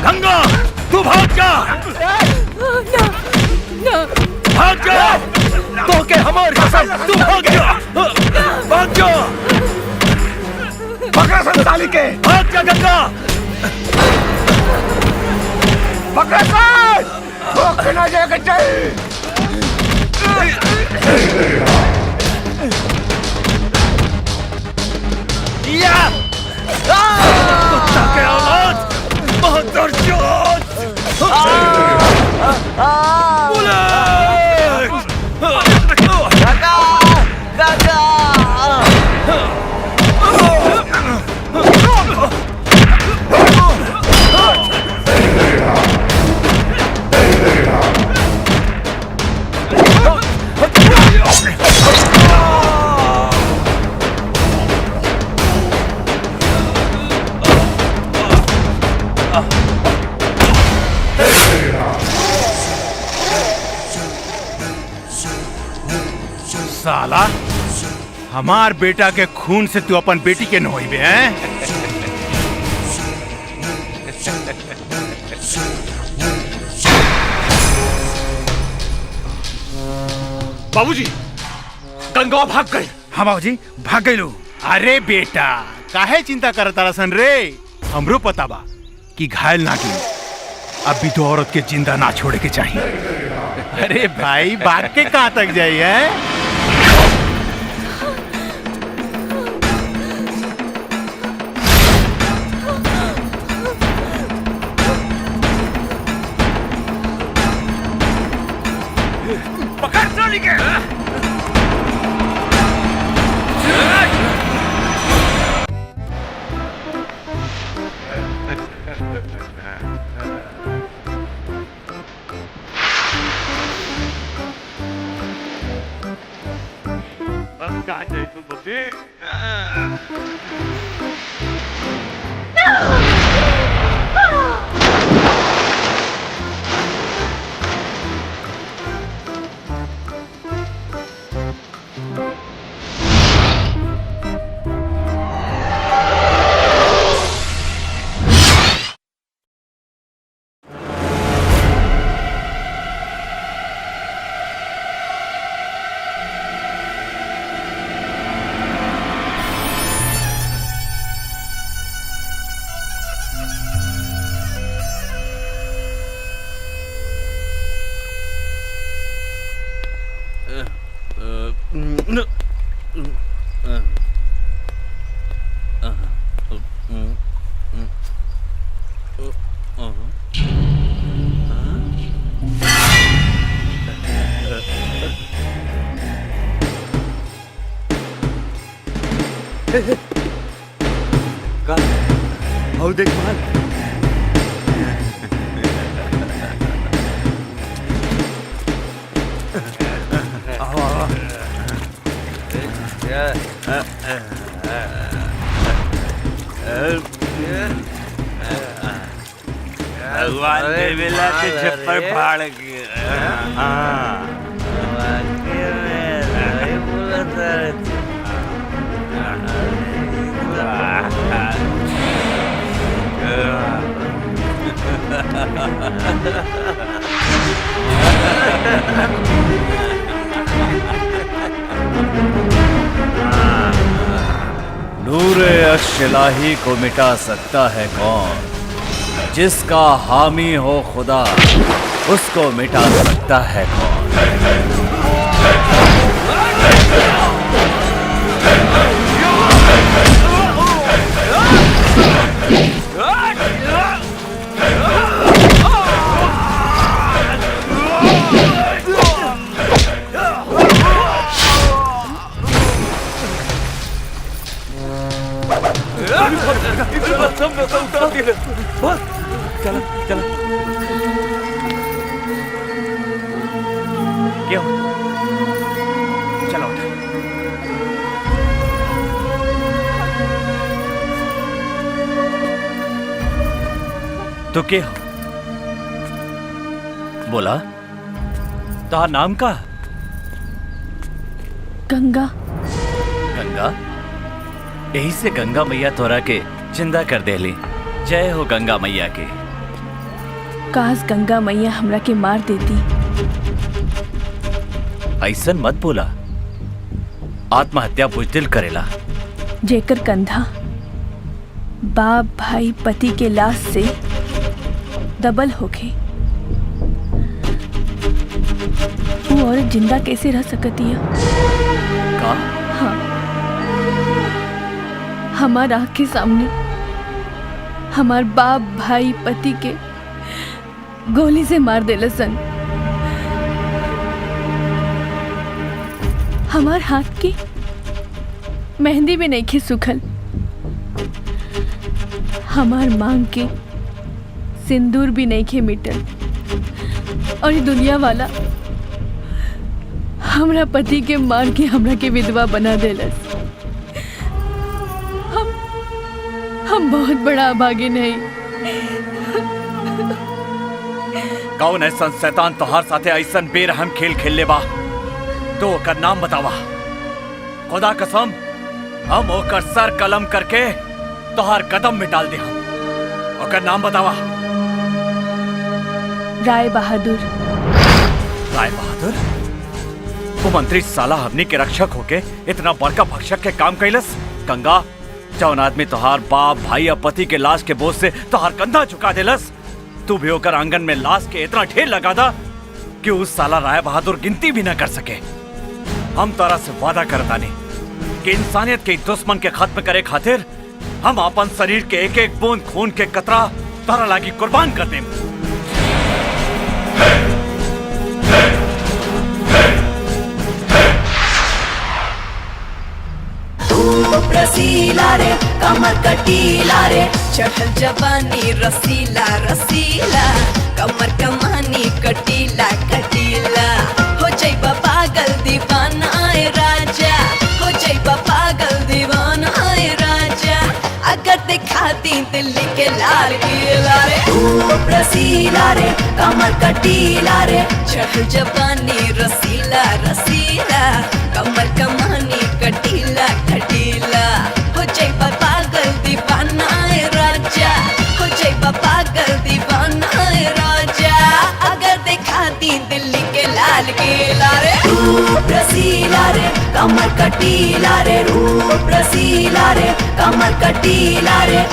गंगा तू भाग जा। भाग जा तो के हमारी कसम तू भाग जा। भाग जा पकड़ा संताली के। भाग जा गंगा। पकड़ा सन भूख ना जाएगा चाहिए। कुत्ता के औलाद बहदरचोद। साला हमार बेटा के खून से तू अपन बेटी के नोइबे हैं? बाबूजी गंगा भाग गई। हाँ बाबूजी भाग गई। अरे बेटा काहे चिंता करता सन रे। हमरो पता बा कि घायल ना की अब भी तो औरत के जिंदा ना छोड़े के चाहिए। अरे भाई भाग के कहाँ तक जाइए है? पकड़ ट्रॉली के। और देख माल भगवान देवेला के छप्पर फाड़ के नूरे अश्शलाही को मिटा सकता है कौन? जिसका हामी हो खुदा उसको मिटा सकता है कौन? चलो चलो क्या हो? चलो उठ। तो के हो? बोला तो नाम का? गंगा। गंगा? यही से गंगा मैया तोरा के जिंदा कर देली। जय हो गंगा मैया की। काश गंगा मैया हमरा के मार देती। ऐसन मत बोला। आत्महत्या बुजदिल करेला। जेकर कंधा बाप भाई पति के लाश से दबल होके वो औरत जिंदा कैसे रह सकती है? का? हाँ, हमार आँख के सामने हमार बाप भाई पति के गोली से मार देला सन। हमार हाथ की मेहंदी भी नहीं खे सुखल। हमार मांग के सिंदूर भी नहीं खे मिटल। और ये दुनिया वाला हमरा पति के मार के हमरा के विधवा बना देलस। हम बहुत बड़ा अभागे नहीं। कौन ऐसा शैतान तोहार साथे ऐसन बेरहम खेल खेल ले बा? तो ओकर नाम बतावा। खुदा कसम हम ओकर सर कलम करके तोहार कदम में डाल दे। हम ओकर नाम बतावा। राय बहादुर। राय बहादुर? वो मंत्री साला हमनी के रक्षक होके इतना बड़का भक्षक के काम कैलस। गंगा, जौन आदमी तोहार बाप भाई या पति के लाश के बोझ से तोहार कंधा झुका देलस, तू भी होकर आंगन में लाश के इतना ढेर लगा दा कि उस साला राय बहादुर गिनती भी न कर सके। हम तोरा से वादा करतानी कि इंसानियत के दुश्मन के खत्म करे खातिर हम अपन शरीर के एक एक बूंद खून के कतरा तोरा लागी कुर्बान कर देम। रसीला रे कमर कटीला रे, चढ़ल जवानी रसीला रसीला, कमर कमानी कटीला कटीला। हो जाइबा पागल दीवाना आए राजा, हो जाइबा पागल दीवाना आए राजा, अगर दिखा दी दिल्ली के लाल किला रे। रसीला रे कमर कटीला रे, चढ़ल जवानी रसीला रसीला, कमर कमानी कटीला कटीला। हो जाइबा पागल दीवाना आए राजा, हो जाइबा पागल दीवाना आए राजा, अगर दिखा दी दिल्ली के लाल किला रे। रूप रसीला रे कमर कटीला रे, रूप रसीला रे कमर कटीला रे।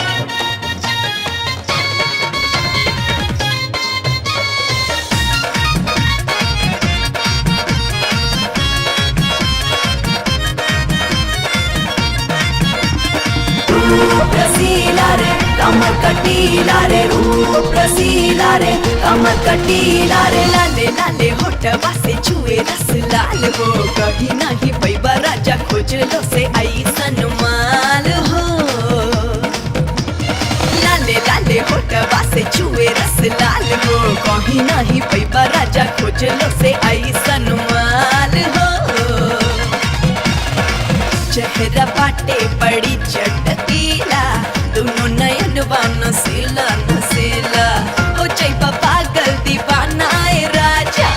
रसीला रे कमर कटीला रे, रूप रसीला रे कमर कटीला रे। लाले लाले होठवा से छुए रस लाल हो, कहीं नहीं पैबा राजा खोजलो से ऐसन माल हो। लाले लाले होठवा से छुए रस लाल हो, कहीं नहीं पैबा राजा खोजलो से ऐसन माल हो। चेहरा बाटे बड़ी चटकीला, दोनों नयनवा नसीला नसीला। हो जाइबा पागल दीवाना आए राजा,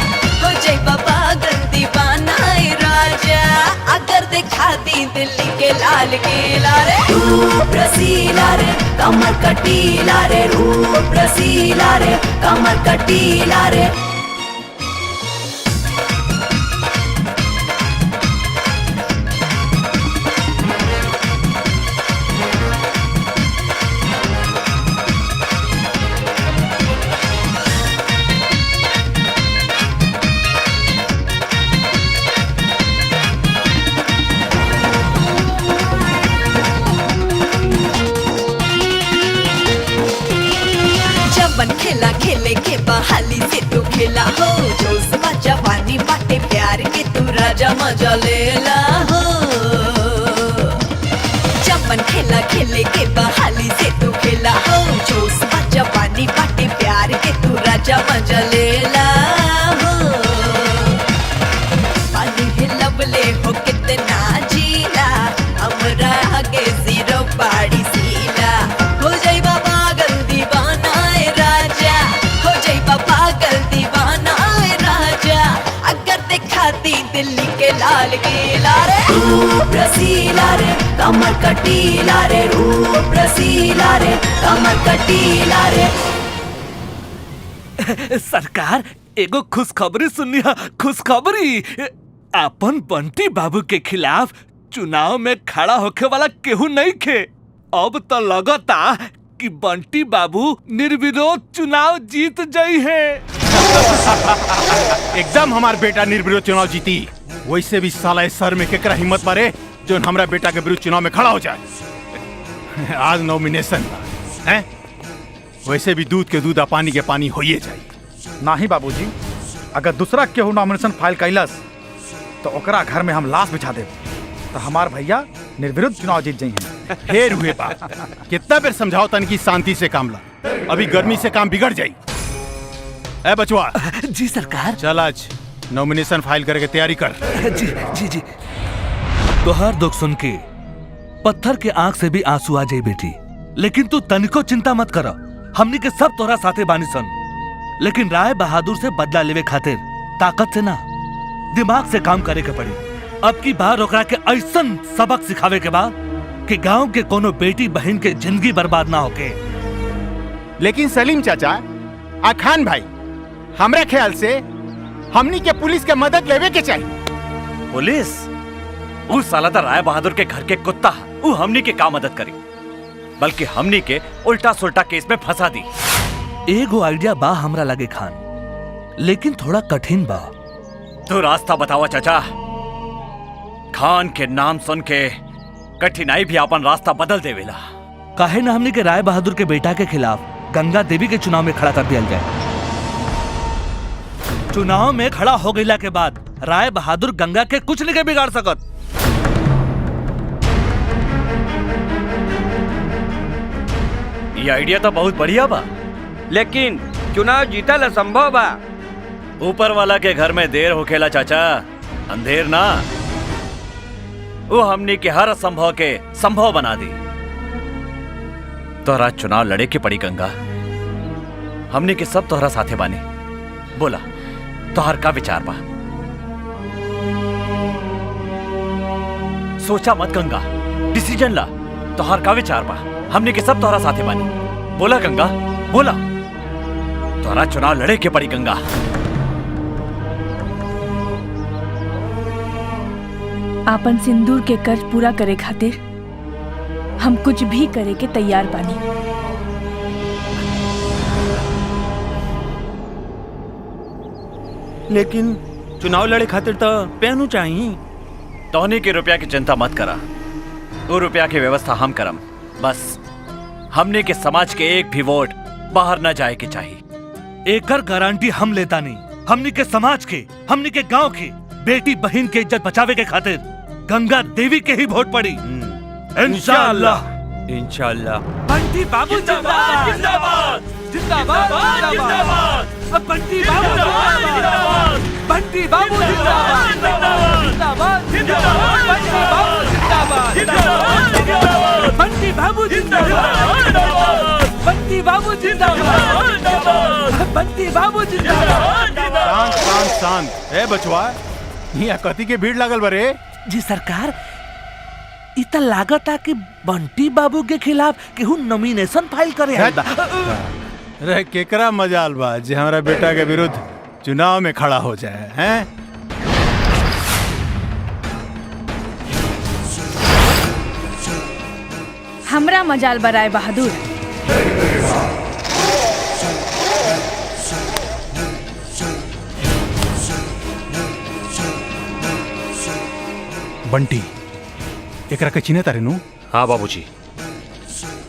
हो जाइबा पागल दीवाना आए राजा, अगर दिखा दी दिल्ली के के लाल किला रे रूप रसीला रे कमर कटीला रे रूप रसीला रे कमर कटीला रे जबन खेला खेले के बहाली से तू खेला हो जोश बा जवानी बाटे प्यार के तू राजा मजा लेला हो जबन खेला खेले के बहाली से तू खेला हो जोश बा जवानी बाटे प्यार के तू राजा मजा लेला हो पानी हिलवले हो कितना जीला हमरा आगे जीरो बाड़ी सीला हो जाई बाबा दीवाना है राजा हो जाई पागल दीवाना है राजा अगर दिखाती दिल्ली के लाल किला रे रूप रसीला रे कमर कटीला रे रूप रसीला रे कमर कटीला रे सरकार एगो खुशखबरी सुनी है खुशखबरी अपन बंटी बाबू के खिलाफ चुनाव में खड़ा होके वाला केहू नहीं खे अब तो लगता कि बंटी बाबू निर्विरोध चुनाव जीत गई है। एकदम हमार बेटा निर्विरोध चुनाव जीती। वैसे भी साला इस सर में केकरा हिम्मत मारे जो हमरा बेटा के विरुद्ध चुनाव में खड़ा हो जाए। आज नॉमिनेशन है, वैसे भी दूध के दूध आ पानी के पानी होइए जाए। नाही बाबूजी, अगर दूसरा केहू नॉमिनेशन फाइल कैलस तो ओकरा घर में हम लाश बिछा देब तो हमार भैया निर्विरोध चुनाव जीत जाइए। ढेर हुए बात, कितना बेर समझाओ तन की शांति से काम ला, अभी गर्मी से काम बिगड़ जाई। ए बचवा। जी सरकार। चल आज नॉमिनेशन फाइल करके तैयारी कर। जी जी जी। तोहर दुख सुन के पत्थर के आंख से भी आंसू आ जाए बेटी, लेकिन तू तनिको चिंता मत कर, हमनी के सब तोरा साथे बानी सन। लेकिन राय बहादुर से बदला लेवे खातिर ताकत से ना दिमाग से काम करे के पड़ी। अब की बार ओकरा के ऐसन सबक सिखावे के बाद कि गांव के कोनो बेटी बहन के जिंदगी बर्बाद ना होके। लेकिन सलीम चाचा आ खान भाई, हमरा ख्याल से हमनी के पुलिस के मदद लेवे के चाहिए। पुलिस? वो साला तो राय बहादुर के घर के कुत्ता, वो हमनी के का मदद करी, बल्कि हमनी के उल्टा सुल्टा केस में फंसा दी। एगो आइडिया बा हमरा लगे खान, लेकिन थोड़ा कठिन बा। तो रास्ता बतावा चाचा। खान के नाम सुन के कठिनाई भी अपन रास्ता बदल देवेला। काहे न हमने के राय बहादुर के बेटा के खिलाफ गंगा देवी के चुनाव में खड़ा कर दिया जाए। चुनाव में खड़ा हो गईला के बाद राय बहादुर गंगा के कुछ नहीं के बिगाड़ सकत। ये आइडिया तो बहुत बढ़िया बा, लेकिन चुनाव जीतल असंभव बा। ऊपर वाला के घर में देर होखेला चाचा, अंधेर ना। वो हमनी के हर असंभव के संभव बना दी। तोहरा चुनाव लड़े के पड़ी गंगा, हमनी के सब तोहरा साथे बानी। बोला तोहर का विचार बा? सोचा मत गंगा, डिसीजन ला। तोहर का विचार बा? हमनी के सब तोहरा साथे बानी। बोला गंगा, बोला। तोहरा चुनाव लड़े के पड़ी गंगा। आपन सिंदूर के कर्ज पूरा करे खातिर हम कुछ भी करे के तैयार बानी। लेकिन चुनाव लड़े खातिर तो पेनू चाहिए। तोहनी के रुपया की चिंता मत करा, वो रुपया की व्यवस्था हम करम। बस हमने के समाज के एक भी वोट बाहर न जाए के चाहिए। एकर गारंटी हम लेता नहीं। हमनी के समाज के, हमनी के गांव के बेटी बहन के इज्जत बचावे के खातिर गंगा देवी के ही वोट पड़ी। इंशाअल्लाह। इंशाअल्लाह। बंटी बाबू जिंदाबाद जिंदाबाद जिंदाबाद जिंदाबाद। बंटी बाबू जिंदाबाद बंटी बाबू जिंदाबाद जिंदाबाद जिंदाबाद। बंटी बाबू जिंदाबाद बंटी बाबू जिंदाबाद बंटी बाबू जिंदाबाद। शांत शांत शांत। ए बचवा, यहाँ कथी के भीड़ लागल बरे? जी सरकार, इत लागता कि बंटी बाबू के खिलाफ केहू नॉमिनेशन फाइल करे आइल बा। रे केकरा मजाल बा जे हमारा बेटा के विरुद्ध चुनाव में खड़ा हो जाए हैं? हमरा मजाल बा राय बहादुर। बंटी एकरा के चिन्हे तारे नु? हाँ बाबूजी,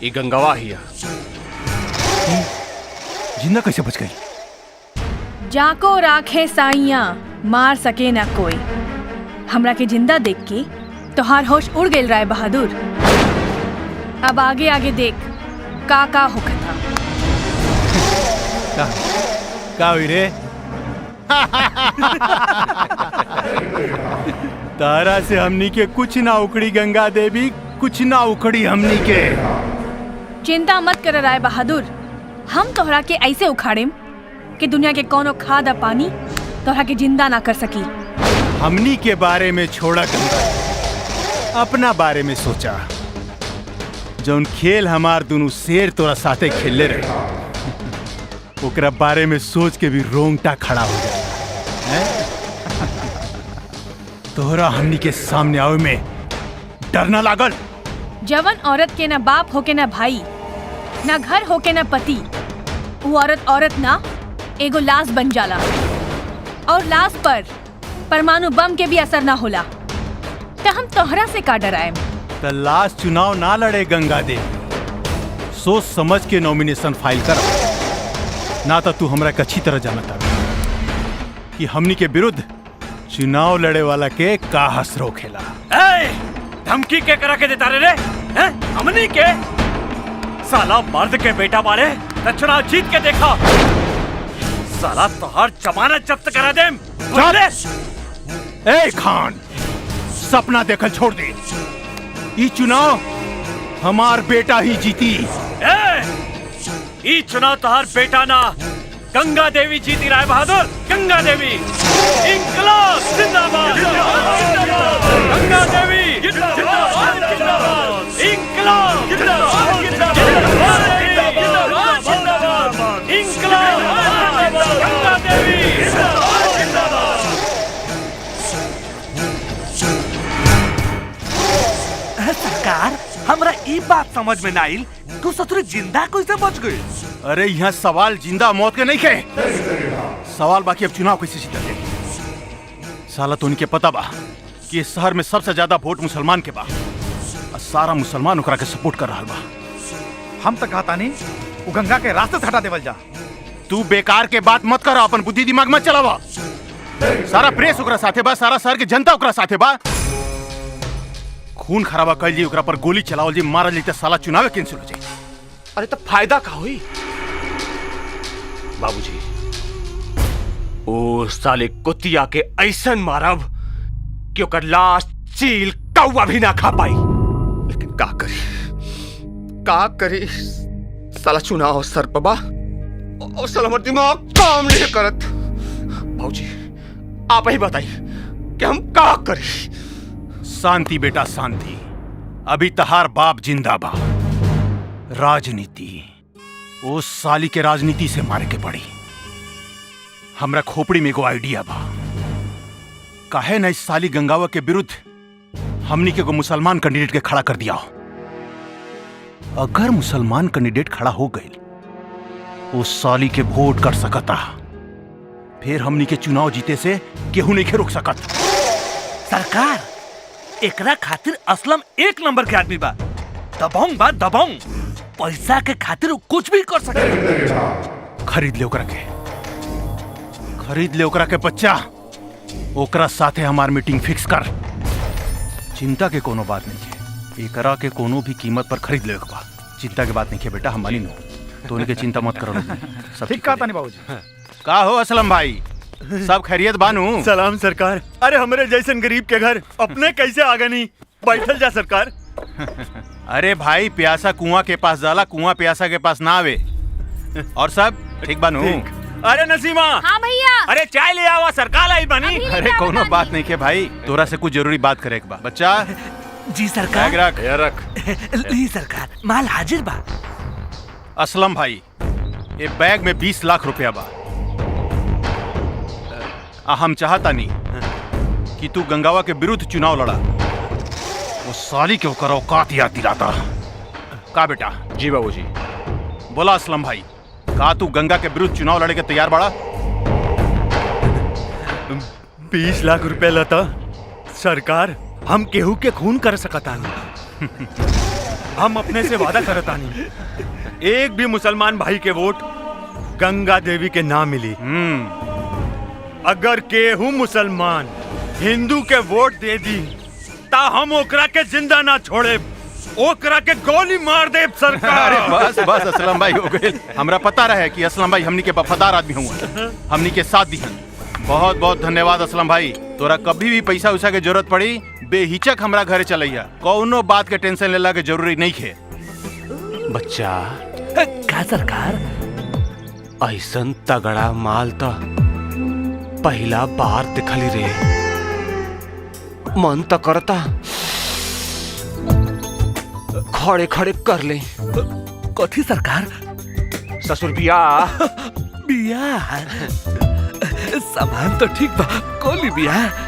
ई गंगावा हिया। जिंदा कैसे बच गई? जाको राखे साइया मार सके ना कोई। हमरा के जिंदा देख के तोहार होश उड़ गेल राय बहादुर। अब आगे आगे देख का होखता। का हुई रे? तारा से हमनी के कुछ ना उखड़ी गंगा देवी, कुछ ना उखड़ी हमनी के। चिंता मत कर राय बहादुर, हम तोहरा के ऐसे उखाड़ेम कि दुनिया के कोनो खाद पानी तोहरा के जिंदा ना कर सकी। हमनी के बारे में छोड़ा गंगा, अपना बारे में सोचा। जौन खेल हमार दोनों शेर तोरा साथे खेलले रहे, ओकरा बारे में सोच के भी रोंगटा खड़ा हो जाए। तोहरा हमनी के सामने आवे में डर ना लागल? जवन औरत के ना बाप होके ना भाई, ना घर होके ना पति, वो औरत ना एगो लाश बन जाला। और लाश पर परमाणु बम के भी असर ना होला। तो हम तोहरा से का डराएम? तो लाश चुनाव ना लड़े गंगा देवी, सोच समझ के नॉमिनेशन फाइल कर, ना तो तू हमरा के अच्छी तरह जानता कि हमनी के विरुद्ध चुनाव लड़े वाला के का हसरो खेला। धमकी के करा के देता रे? हमनी के साला मर्द के बेटा मारे तो चुनाव जीत के देखा। साला तोहर जमानत जब्त करा दे। ए खान, सपना देखल छोड़ दे। ई चुनाव हमार बेटा ही जीती। ई चुनाव तोहर बेटा ना, गंगा देवी जीती राय बहादुर। गंगा देवी इंकलाब जिंदाबाद, गंगा देवी जिंदाबाद, इंकलाब जिंदाबाद, इंकलाब गंगा देवी जिंदाबाद। सरकार, हमरा ई बात समझ में ना आइल कि शत्रु जिंदा कैसे बच गई। अरे यहाँ सवाल जिंदा मौत के नहीं खे, सवाल बाकी अब चुनाव कैसे जीता जाए। साला तो उनके पता बा कि इस शहर में सबसे ज्यादा वोट मुसलमान के बा, और सारा मुसलमान ओकरा के सपोर्ट कर रहा बा। हम तो कहता नहीं वो गंगा के रास्ते से हटा देवल जा। तू बेकार के बात मत कर, अपन बुद्धि दिमाग मत चलावा। सारा प्रेस ओकरा साथे बा, सारा शहर के जनता ओकरा साथे बा। खून खराबा कर जी, ओकरा पर गोली चलावल जी, मारल जी, साला चुनाव कैंसिल हो जाए। अरे तो फायदा का हुई बाबूजी? ओ साले कुतिया के ऐसन मारब कि ओकर लाश चील कौवा भी ना खा पाई। लेकिन का करी साला चुनाव सर पबा और साला हमार दिमाग काम नहीं करत। बाबूजी आप ही बताइए कि हम का करी? शांति बेटा शांति, अभी तहार बाप जिंदा बा। राजनीति, ओ साली के राजनीति से मारे के पड़ी। हमरा खोपड़ी में एगो आइडिया बा। काहे ना इस साली गंगावा के विरुद्ध हमनी के एगो मुसलमान कैंडिडेट के खड़ा कर दिया। अगर मुसलमान कैंडिडेट खड़ा हो गए, वो साली के वोट कर सकता, फिर हमनी के चुनाव जीते से केहू नहीं के रोक सकत। सरकार, एकरा खातिर असलम एक नंबर के आदमी बा। दबाऊं बा दबाऊं, पैसा के खातिर कुछ भी कर सके। खरीद ले ओकरा के, खरीद ले ओकरा के बच्चा। ओकरा साथे हमार मीटिंग फिक्स कर। चिंता के कोनो बात नहीं है, एकरा के कोनो भी कीमत पर खरीद ले के बा। चिंता के बात नहीं है बेटा, हमारी नो तो उनके चिंता मत करो। सब ठीक कहा नहीं बाबूजी। का हो असलम भाई, सब खैरियत बानू? सलाम सरकार। अरे हमरे जैसन गरीब के घर अपने कैसे आ गए? नहीं बैठल जा सरकार। अरे भाई, प्यासा कुआं के पास जाला, कुआं प्यासा के पास ना आवे। और सब ठीक बानू? अरे नसीमा। हाँ भैया। अरे चाय ले आवा, सरकार आई बनी। अरे कोनो बात नहीं के भाई, तोरा से कुछ जरूरी बात करे के बा। बच्चा जी सरकार। बैग रख। ली सरकार, माल हाजिर बा। असलम भाई, ये बैग में 20 लाख रुपया बा। हम चाहता नहीं कि तू गंगावा के विरुद्ध चुनाव लड़ा। वो साली के ओकर औकात याद दिलाता का बेटा। जी बाबूजी। बोला असलम भाई, का तू गंगा के विरुद्ध चुनाव लड़े के तैयार बाड़ा? 20 लाख रुपए लता सरकार, हम केहू के खून कर सकता नहीं। हम अपने से वादा करता नहीं, एक भी मुसलमान भाई के वोट गंगा देवी के ना मिली। अगर केहू मुसलमान हिंदू के वोट दे दी ता हम ओकरा के जिंदा ना छोड़े, ओकरा के गोली मार दे सरकार। अरे बस बस असलम भाई हो गए। हमरा पता रहे कि असलम भाई हमनी के वफादार आदमी हुआ, हमनी के साथ दिहन। बहुत बहुत धन्यवाद असलम भाई। तोरा कभी भी पैसा उसा के जरूरत पड़ी बेहिचक हमरा घरे चलैया, कौनो बात के टेंशन लेला के जरूरी नहीं है। बच्चा का सरकार? ऐसन तगड़ा माल तो पहला बार दिखली रे। मन तो करता खड़े खड़े कर ले। कथी सरकार? ससुर बियाह। बियाह? सामान तो ठीक बा, कोली बियाह।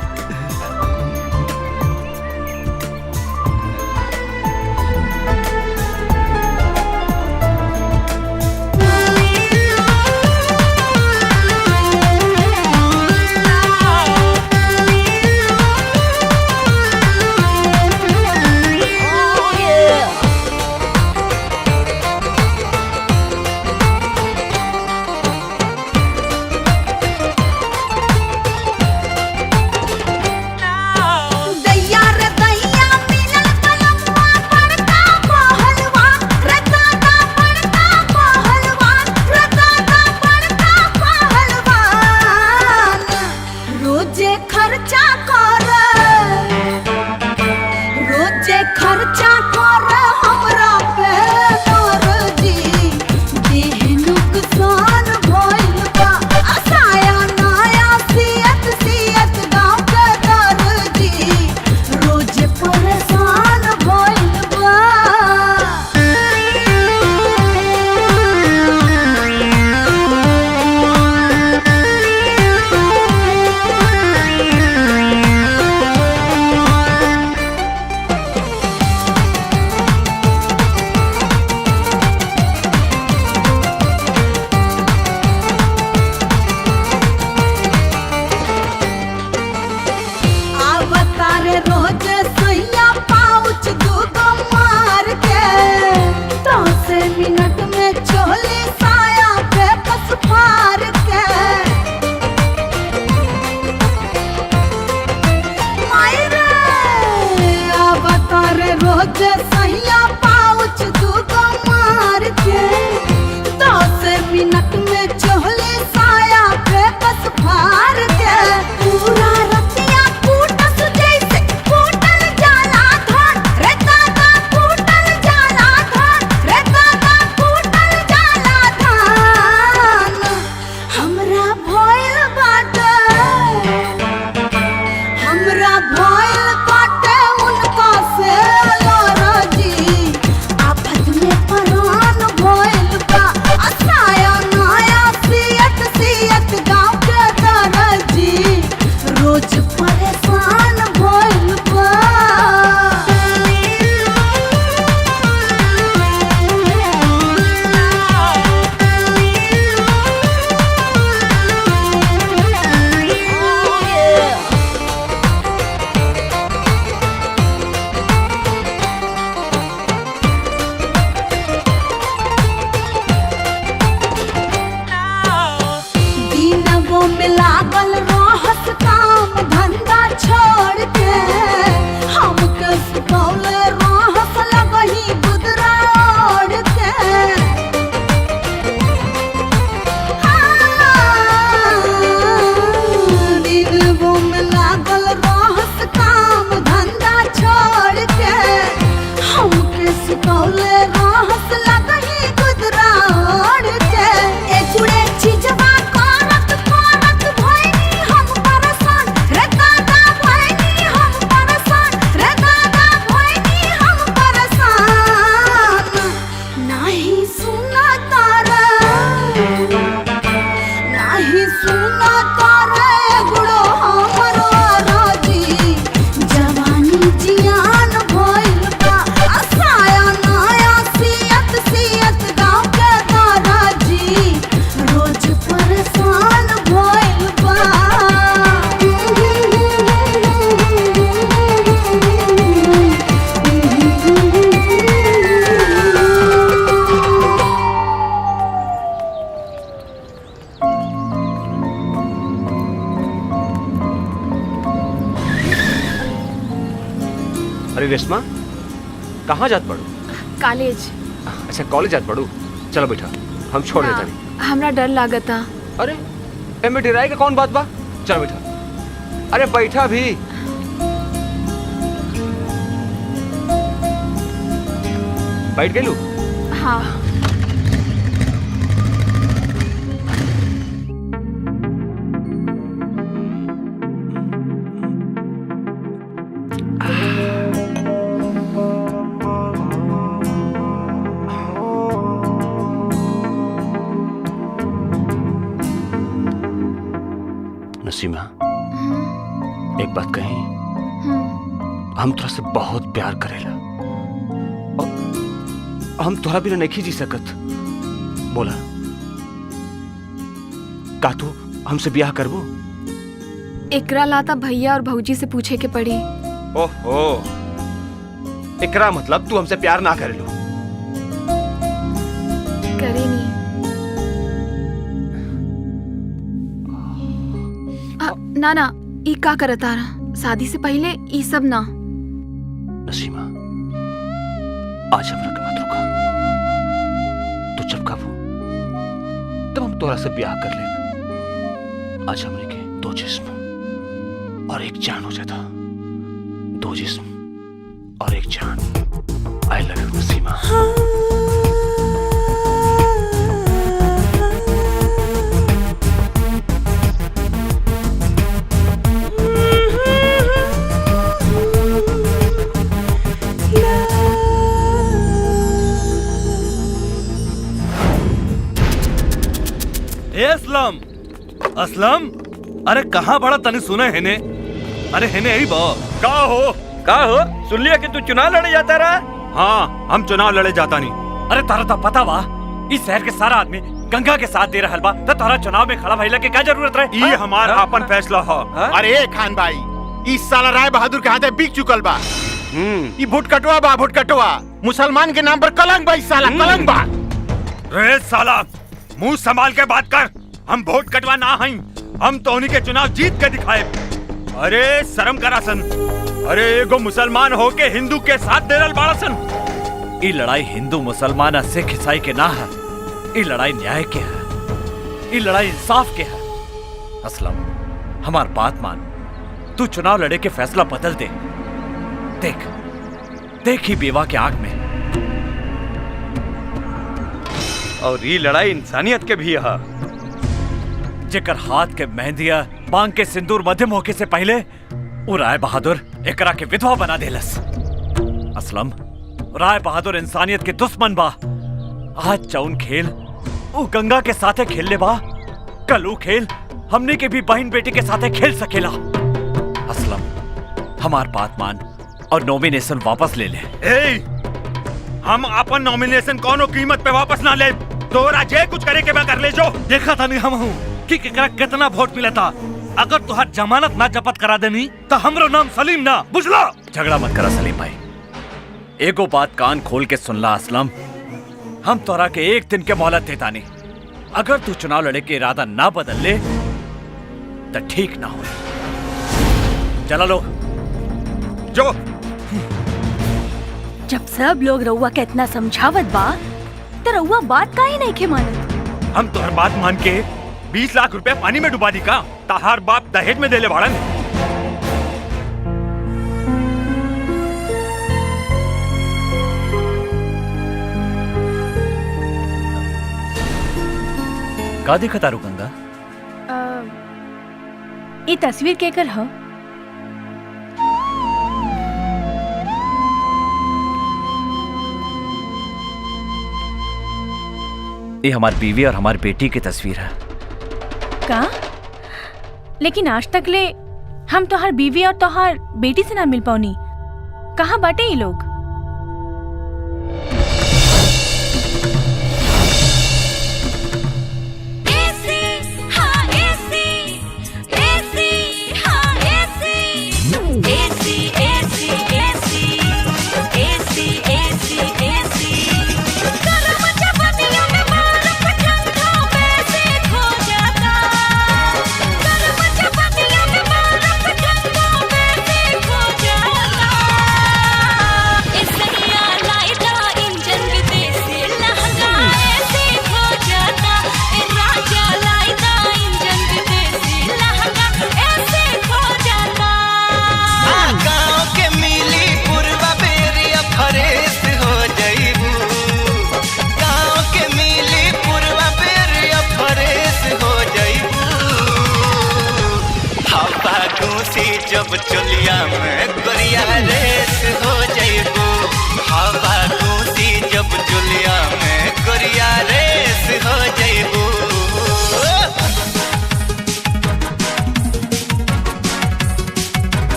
हमरा भइल बाटे उनका से लड़ अरे रेशमा, कहाँ जात पड़ू? कॉलेज। अच्छा कॉलेज जात पड़ू, चलो बैठा, हम छोड़ देता नहीं। हमरा डर लागता। अरे एमे डराए का कौन बात बा, चलो बैठा। अरे बैठा भी। बैठ गई लू? हाँ। नसीमा, एक बात कही, हम तोरा से बहुत प्यार करेला और हम तोरा बिना नहीं जी सकत। बोला का तू हमसे ब्याह करबो? एकरा लाता भैया और भौजी से पूछे के पड़ी। ओहो, एकरा मतलब तू हमसे प्यार ना करेलो? करे नहीं। ना ना, ई का करता रहा, शादी से पहले ई सब ना। नसीमा, आज हमरा के मत रुका। तू जब कहो तब हम तोरा से ब्याह कर लेना। आज हमने के दो जिस्म और एक जान हो जाता। दो जिस्म और एक जान। I love you Nasima. Aslam, Aslam, अरे कहाँ बड़ा तने सुना है ने? अरे है ने यही बा। का हो? सुन लिया कि तू चुनाव लड़े जाता रहा? हाँ, हम चुनाव लड़े जाता नहीं। अरे तारा तो पता बा, इस शहर के सारा आदमी गंगा के साथ दे रहल बा, तो तारा चुनाव में खड़ा भइला के क्या जरूरत रहे? ये हमारा अपन फैसला है। अरे खान भाई, इस साला राय बहादुर के हाथे बिक चुकल बा। ये भुटकटवा बा, भुटकटवा। मुसलमान के नाम पर कलंक बा, इस साला कलंक बा। रे साला, मुंह संभाल के बात कर। हम वोट कटवा ना हई, हम तो उन्हीं के चुनाव जीत के दिखाए। अरे शर्म करा सन। अरे एगो मुसलमान होके हिंदू के साथ दे रहल बाड़ा सन। ई लड़ाई हिंदू मुसलमान सिख ईसाई के ना है, ई लड़ाई न्याय के है, ई लड़ाई इंसाफ के है। असलम, हमार बात मान, तू चुनाव लड़े के फैसला बदल दे। देख देख ही बेवा के आंख में। और ये लड़ाई इंसानियत के भी है। जेकर हाथ के मेहंदिया मांग के सिंदूर मध्यम होके से पहले वो राय बहादुर एकरा के विधवा बना देलस। असलम, राय बहादुर इंसानियत के दुश्मन बा। आज जौन खेल वो गंगा के साथे खेल ले बा, कल वो खेल हमने के भी बहन बेटी के साथे खेल सकेला। असलम, हमार बात मान और नॉमिनेशन वापस ले ले। हम अपन नॉमिनेशन कोनो कीमत पे वापस ना ले। तोरा जे कुछ करे के मैं कर ले। जो देखा था नहीं हम हूँ कि केकरा कितना वोट मिला था। अगर तुहार जमानत ना जब्त करा देनी तो हमरो नाम सलीम ना, बुझला? झगड़ा मत करा सलीम भाई, एगो बात कान खोल के सुन ला असलम, हम तोरा के एक दिन के मोहलत देता नहीं। अगर तू चुनाव लड़े के इरादा ना बदल ले तो ठीक ना हो। चला लो जो। जब सब लोग रउआ के इतना समझावत बा तो रउआ बात काहे नहीं के मानत? हम तोहर बात मान के 20 लाख रुपए पानी में डुबा दी का? ताहार बाप दहेज में देले बाड़न। का देखा तारू गंगा? ये तस्वीर केकर ह? ये हमारी बीवी और हमारी बेटी की तस्वीर है। का? लेकिन आज तक ले हम तोहार बीवी और तोहार बेटी से ना मिल पाऊनी। कहाँ बाटे ये लोग?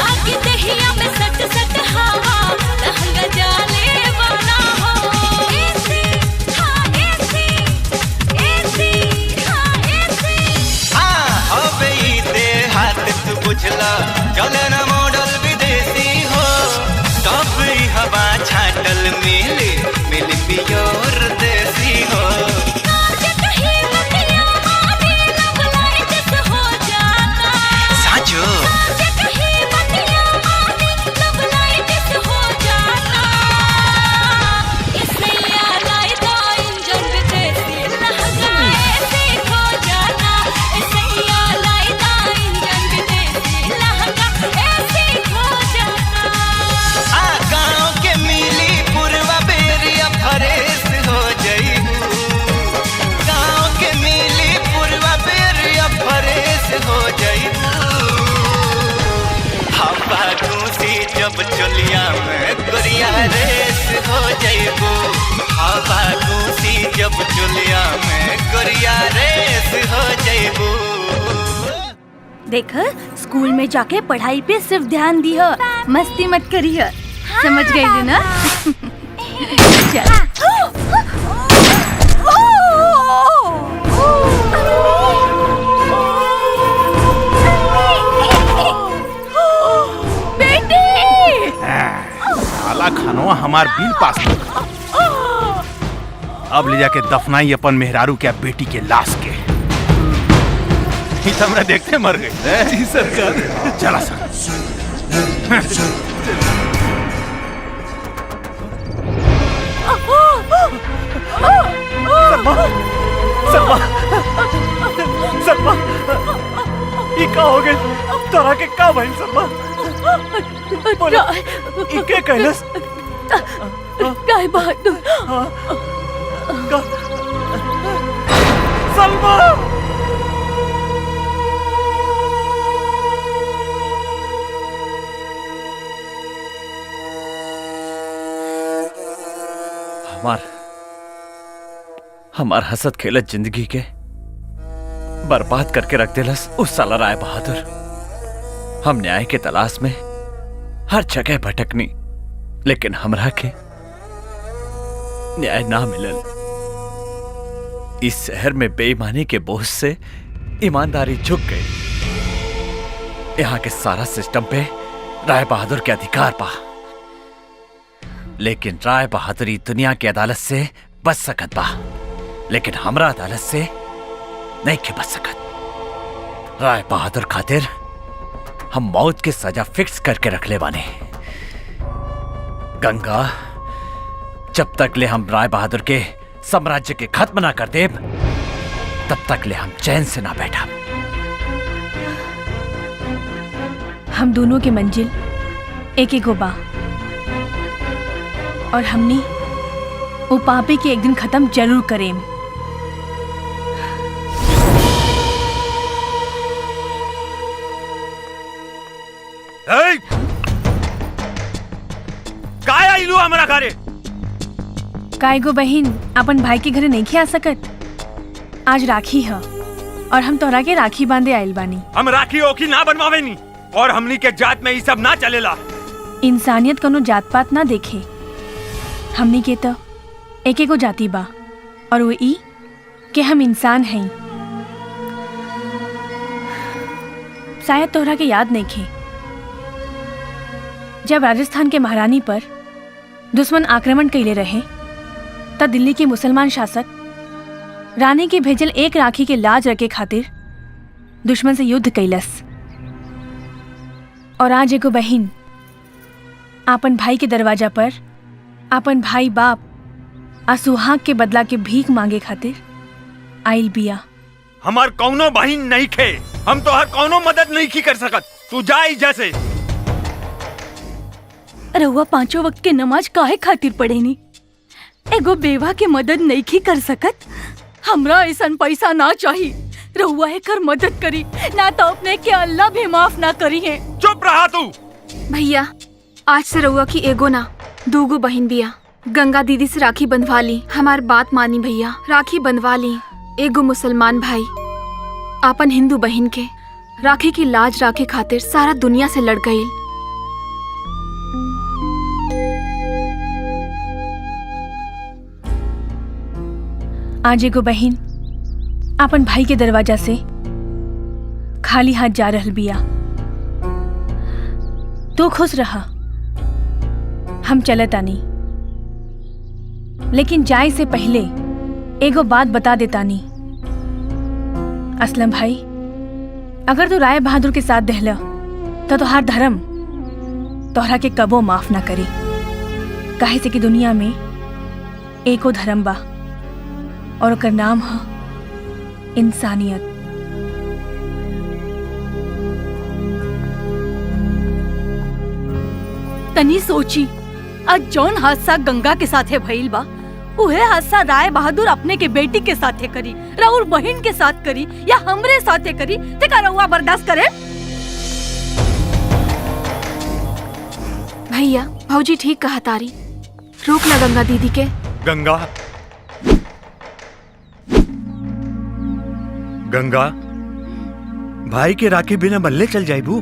लागे दहिया में सट सट हवा लहंगा जाले वाला हो एसी हाँ एसी एसी हाँ एसी अबे दे हाथ तू बुझला चले ना मॉडल विदेशी हो सब हवा छाटल मिली मिली प्योर देसी हो साचो हो जाइबू हवा घूसी जब चलिया में गोरिया रेस हो जाइबू हवा घूसी जब चलिया में गोरिया रेस हो जाइबू। देख स्कूल में जाके पढ़ाई पे सिर्फ ध्यान दिह, मस्ती मत करिह। समझ गई ना? चल। साला खानवा हमार बिल पास कर। अब ले जाके दफनाई अपन मेहरारू के बेटी के लाश के। हमरा देखते मर गई। जी सरकार। चला सर। सरमा ये का हो गए तोरा के का भइल सरमा बोला ई के कहलस राय बहादुर का सलमा हमार हसत खेलत जिंदगी के बर्बाद करके रख दिलस उस साला राय बहादुर। हम न्याय के तलाश में हर जगह भटकनी लेकिन हमरा के न्याय ना मिलल। इस शहर में बेईमानी के बोझ से ईमानदारी झुक गई। यहाँ के सारा सिस्टम पे राय बहादुर के अधिकार पा लेकिन राय बहादुर दुनिया की अदालत से बच सकत बा लेकिन हमरा अदालत से नहीं के बच सकत। राय बहादुर खातिर हम मौत की सजा फिक्स करके रख ले बाने। गंगा जब तक ले हम राय बहादुर के साम्राज्य के खत्म ना कर देब तब तक ले हम चैन से ना बैठा। हम दोनों की मंजिल एक एक बा और हमनी वो पापी के एक दिन खत्म जरूर करें। काय आइलू हमरा घरे? काय गो बहन अपन भाई के घरे नहीं खिया सकत। आज राखी है और हम तोहरा के राखी बांधे आइल बानी। हम राखी ओखी ना बनवावे नी और हमनी के जात में ये सब ना चलेला। इंसानियत कोनो जात पात ना देखे। हमनी के तो एक एक जाति बा और वो ई कि हम इंसान हैं। शायद तोहरा के याद नहीं खे जब राजस्थान के महारानी पर दुश्मन आक्रमण कैले रहे तब दिल्ली के मुसलमान शासक रानी के भेजल एक राखी के लाज रखे खातिर दुश्मन से युद्ध कैलस। और आज एगो बहन आपन भाई के दरवाजा पर आपन भाई बाप आ सुहाग के बदला के भीख मांगे खातिर आइल बिया। हमार कौनो बहिन नहीं खे, हम तो हर कौनो मदद नहीं की कर सकत। तू जा जैसे। रहुआ पांचों वक्त के नमाज काहे खातिर पढ़ेनी? एगो बेवा के मदद नहीं की कर सकत। हमरा ऐसा पैसा ना चाहिए। रहुआ एकर मदद करी ना तो अपने के अल्लाह भी माफ ना करी है। चुप रहा तू। भैया आज से रहुआ की एगो ना दूगो बहन बिया। गंगा दीदी से राखी बंधवा ली। हमार बात मानी भैया, राखी बंधवा ली। एगो मुसलमान भाई आपन हिंदू बहन के राखी की लाज राखे खातिर सारा दुनिया से लड़ गई आज एगो बहिन अपन भाई के दरवाजा से खाली हाथ जा रहल बिया। तू खुश रहा, हम चलत आनी, लेकिन जाए से पहले एगो बात बता देतानी। असलम भाई, अगर तू राय बहादुर के साथ दहला तो तोहार धर्म तोहरा के कबो माफ ना करी। काहे से कि दुनिया में एको धर्म बा और ओकर नाम है इंसानियत। तनी सोची, आज जौन हादसा गंगा के साथे भइल बा उहे हादसा राय बहादुर अपने के बेटी के साथे करी, राहुल बहन के साथ करी या हमरे साथे करी, ते का रउआ बर्दाश्त करे? भैया भौजी ठीक कहा तारी, रोक ला गंगा दीदी के। गंगा, गंगा भाई के राखी बिना बल्ले चल जाइबू।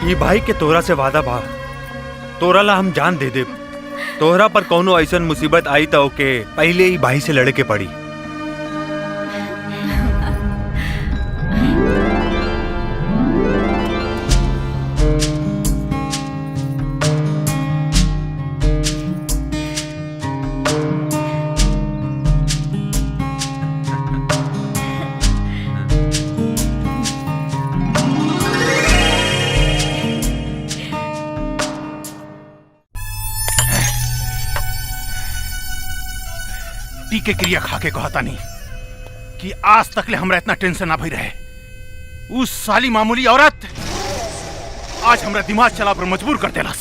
ये भाई के तोरा से वादा बा, तोरा ला हम जान दे दे। तोहरा पर कौनो ऐसन मुसीबत आई तो के पहले ही भाई से लड़े के पड़ी। के क्रिया खा के कहता नहीं कि आज तक ले हमरा इतना टेंशन ना भई रहे। उस साली मामूली औरत आज हमरा दिमाग चला पर मजबूर कर देलस।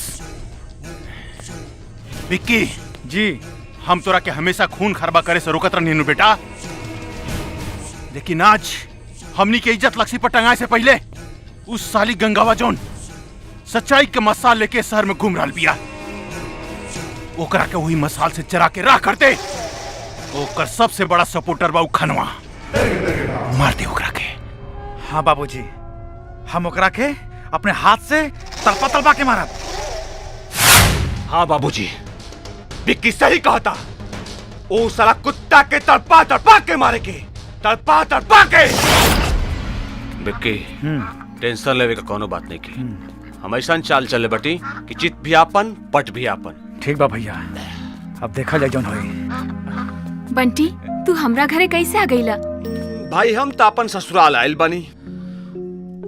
विक्की जी, हम तोरा के हमेशा खून खराबा करे से रोकत रहनी बेटा, लेकिन आज हमनी के इज्जत लक्ष्मी पर टंगाए से पहले उस साली गंगावा जोन सच्चाई के मसाल लेके शहर में घूम रहल बिया, ओकरा के वही मसाल से चरा के राह करते। ओकर सबसे बड़ा सपोर्टर बा खनवा, मार दे ओकरा के। हाँ बाबूजी, हम ओकरा के अपने हाथ से तलपा तलपा के मारब। हाँ बाबूजी, विक्की सही कहा था। ओ साला कुत्ता के तड़पा तड़पा के मारे के, तड़पा तड़पा के। विक्की टेंशन लेवे का कोनो बात नहीं की, हम ऐसा चाल चले बटी कि चित भी आपन पट भी आपन। ठीक बा भैया, अब देखा जाए जौन होई। बंटी, तू हमरा घरे कैसे आ गईला? भाई हम तो अपन ससुराल आयल बानी,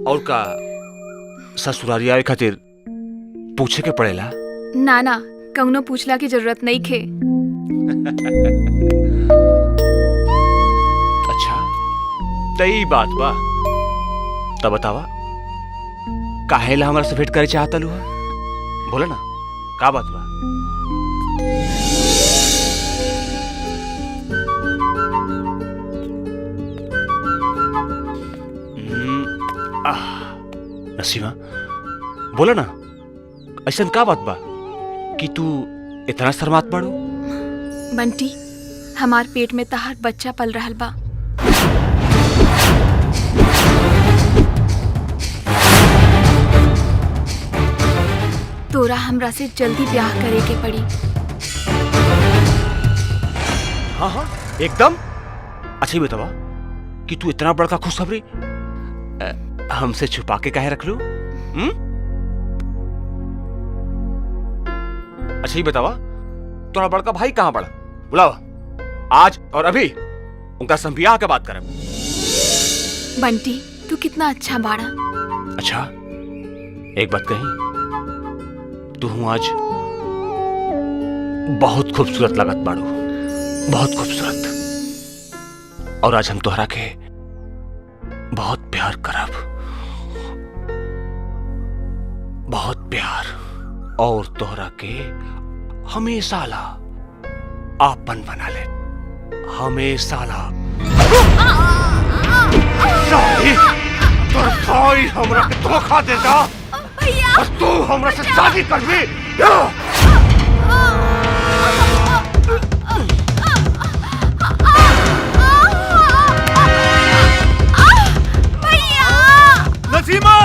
और का ससुरारी आए खातिर पूछे के पड़ेला? ना ना, कौनो पूछला की जरूरत नहीं खे। अच्छा तई बात बा, तब बतावा काहेला हमरा से भेंट करे चाहता लू? बोला ना का बात बा। नसीमा बोला ना, ऐसा का बात बा कि तू इतना शर्मात बाड़ू? बंटी, हमार पेट में तहार बच्चा पल रहल बा। तोरा हमरा से जल्दी ब्याह करे के पड़ी। हाँ हाँ एकदम। अच्छा ही बतावा कि तू इतना बड़का खुशखबरी हमसे छुपा के काहे रख लू? अच्छा ही बतावा, तोरा बड़का भाई कहाँ पड़ा? बुलावा आज और अभी, उनका संबिया के बात करब। बंटी, तू कितना अच्छा बाड़ा। अच्छा एक बात कही, तू हूँ आज बहुत खूबसूरत लागत बाड़ू, बहुत खूबसूरत। और आज हम तोहरा के बहुत प्यार करब, बहुत प्यार, और तोहरा के हमेशा ला आपन बना ले, हमेशा ला। तोर भाई हमरा के धोखा देता और तू हमरा से शादी करबी? नसीमा!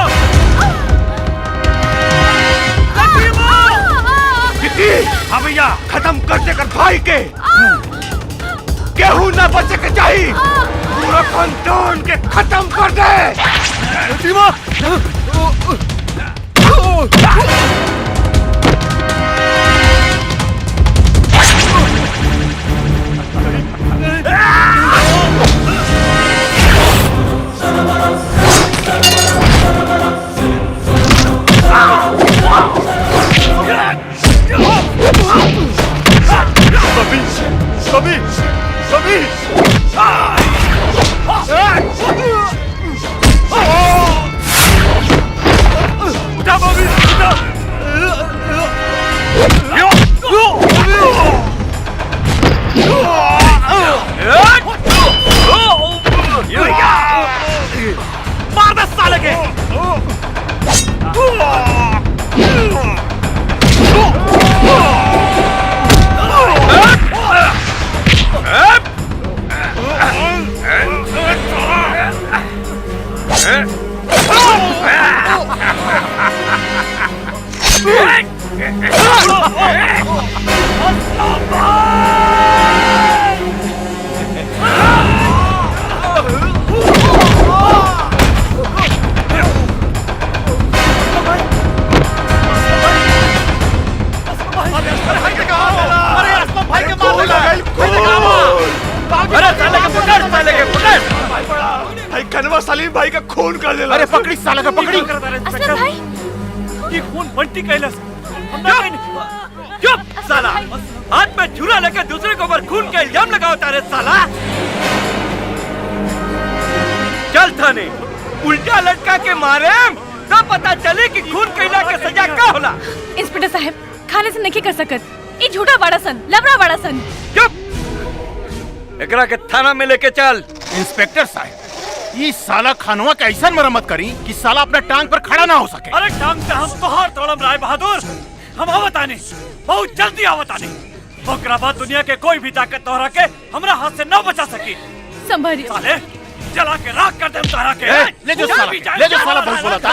भाई के केहू ना बचे के चाहिए। पूरा खानदान के खत्म कर दे। कभी कभी उठा बॉबी उठा। मार दे साले के। कनवा सलीम भाई का खून कर देला। अरे पकड़ी साला का पकड़ी। असलम भाई ये खून बंटी कैलस। चुप साला, हाथ में छुरा लेकर दूसरे के ऊपर खून का इल्जाम लगाओ तारे साला। चल थाने उल्टा लटका के मारे तब पता चले कि खून कैला के सजा का होला। इंस्पेक्टर साहब खाने से नहीं कर सकत। ये झूठा बड़ा सन, लबड़ा बड़ा सन। चुप, एकरा के थाना में लेके चल। इंस्पेक्टर साहब ये साला खानवा का ऐसा मरम्मत करी कि साला अपना टांग पर खड़ा ना हो सके। अरे टांग से हम तोहार तोड़म राय बहादुर। हम आवत आने, बहुत जल्दी आवत आने। ओकरा बाद दुनिया के कोई भी ताकत तोहरा के हमरा हाथ से न बचा सकी। संभालिए साले, जला के राख कर दे तोहरा के। ले जो साला बहुत बोला था।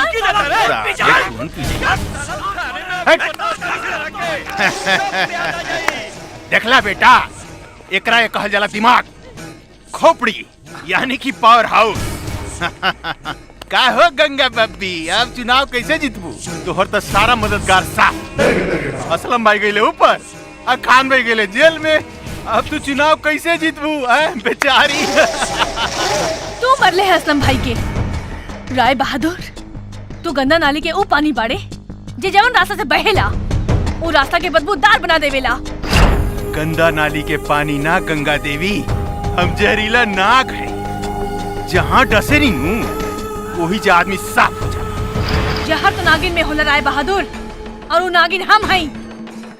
देखला बेटा, एकरा ये कहल जाला दिमाग, खोपड़ी यानी कि पावर हाउस। का हो गंगा बब्बी, अब चुनाव कैसे जीतबू? तोहर तो सारा मददगार साथ। असलम भाई गए ऊपर और खान भाई गए जेल में। अब तू चुनाव कैसे जीतबू बेचारी? तू मरले है असलम भाई के। राय बहादुर तू गंदा नाली के ऊ पानी बाड़े जे जवन रास्ता से बहेला वो रास्ता के बदबूदार बना देवेला। गंदा नाली के पानी ना गंगा देवी, हम जहरीला नाग है। जहाँ डसेरी मुंह वही जा आदमी साफ हो जाए। जहर तो नागिन में होला राय बहादुर, और वो नागिन हम हई।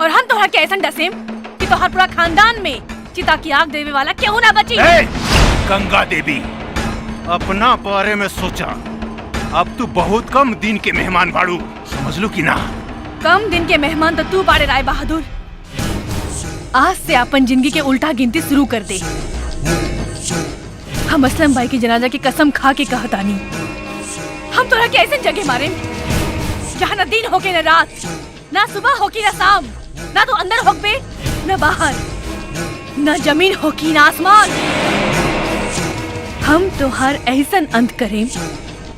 और हम तोहरा के ऐसा डसेम कि तोहर पूरा खानदान में चिता की आग देवे वाला केहू ना बची। गंगा देवी अपना बारे में सोचा। अब तू बहुत कम दिन के मेहमान बाड़ू, समझ लू कि ना? कम दिन के मेहमान तो तू बाड़े राय बहादुर। आज से अपन जिंदगी के उल्टा गिनती शुरू कर दे। हम असलम भाई की जनाजा की कसम खा के कहतानी, हम तोरा के ऐसे जगह मारे जहाँ न दिन होके न रात, ना सुबह होकी न शाम, ना तो अंदर होके न बाहर, न जमीन होकी न आसमान। हम तोहार ऐसन अंत करें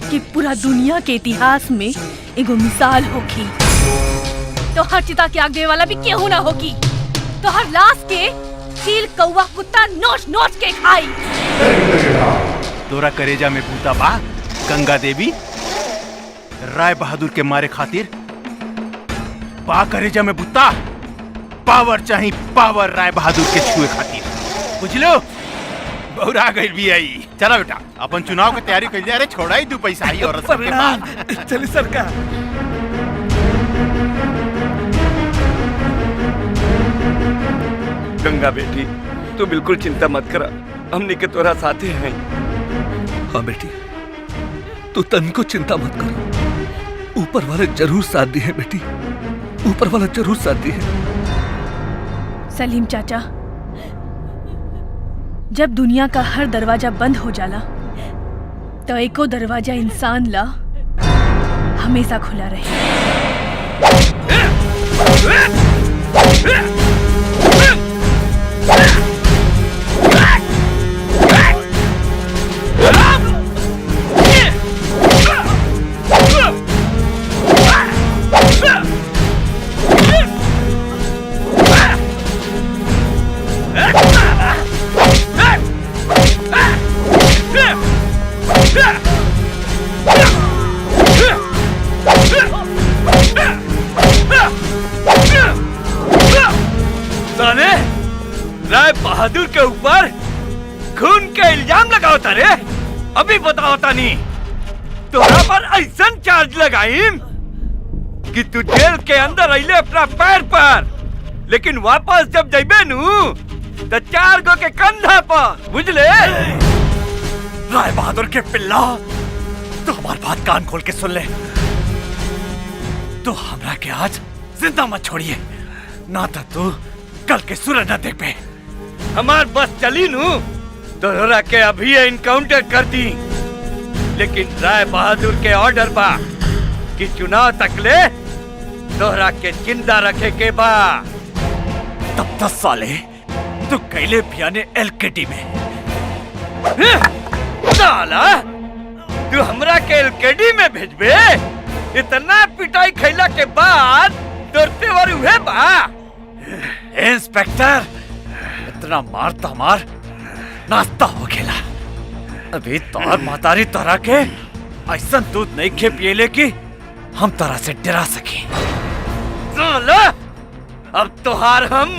कि पूरा दुनिया के इतिहास में एगो मिसाल होगी। तोहर चिता के आग देवे वाला भी केहू ना होगी। तोहर लाश के चील कौवा कुत्ता नोच नोच के खाई। तोरा करेजा में भूता बा गंगा देवी। राय बहादुर के मारे खातिर बा करेजा में भूता। पावर चाहिए पावर राय बहादुर के छुए खातिर, बुझलो? बहुरा गई भी आई। चला बेटा अपन चुनाव की तैयारी कर लिया। अरे छोड़ा ही 2 पैसा आई औरत सबके पास। चलिए सरकार। गंगा बेटी तू बिल्कुल चिंता मत करा, हमने के तोरा साथे हैं। हाँ बेटी तू तन को चिंता मत कर, ऊपर वाले जरूर साथ दी है बेटी, ऊपर वाला जरूर साथ दी है। सलीम चाचा, जब दुनिया का हर दरवाजा बंद हो जाला तो एको दरवाजा इंसान ला हमेशा खुला रहे। बहादुर के ऊपर खून के इल्जाम लगाओ तारे। अभी बताओ तानी तोरा पर ऐसा चार्ज लगाईम कि तू जेल के अंदर अइले अपना पैर पर, लेकिन वापस जब जइबे नु तो 4 गो के कंधा पर, बुझले? राय बहादुर के पिल्ला, तो हमारी बात कान खोल के सुन ले। तो हमरा के आज जिंदा मत छोड़िए, ना तो तू कल के सूरज न देख पे। हमार बस चली नु तोहरा के अभी इनकाउंटर कर दी, लेकिन राय बहादुर के ऑर्डर बा कि चुनाव तक ले तोहरा के जिंदा रखे के बा। तब 10 साले तू कैले पियाने एलकेडी में। साला तू हमरा के एलकेडी में भेजबे? इतना पिटाई खैला के बाद तोर तेवर हुए बा? इंस्पेक्टर, इतना मार तो हमार नाश्ता हो गेला। अभी तोहर मातारी तोरा के ऐसा दूध नहीं खे पिएले कि हम तोरा से डरा सके। साला अब तोहार हम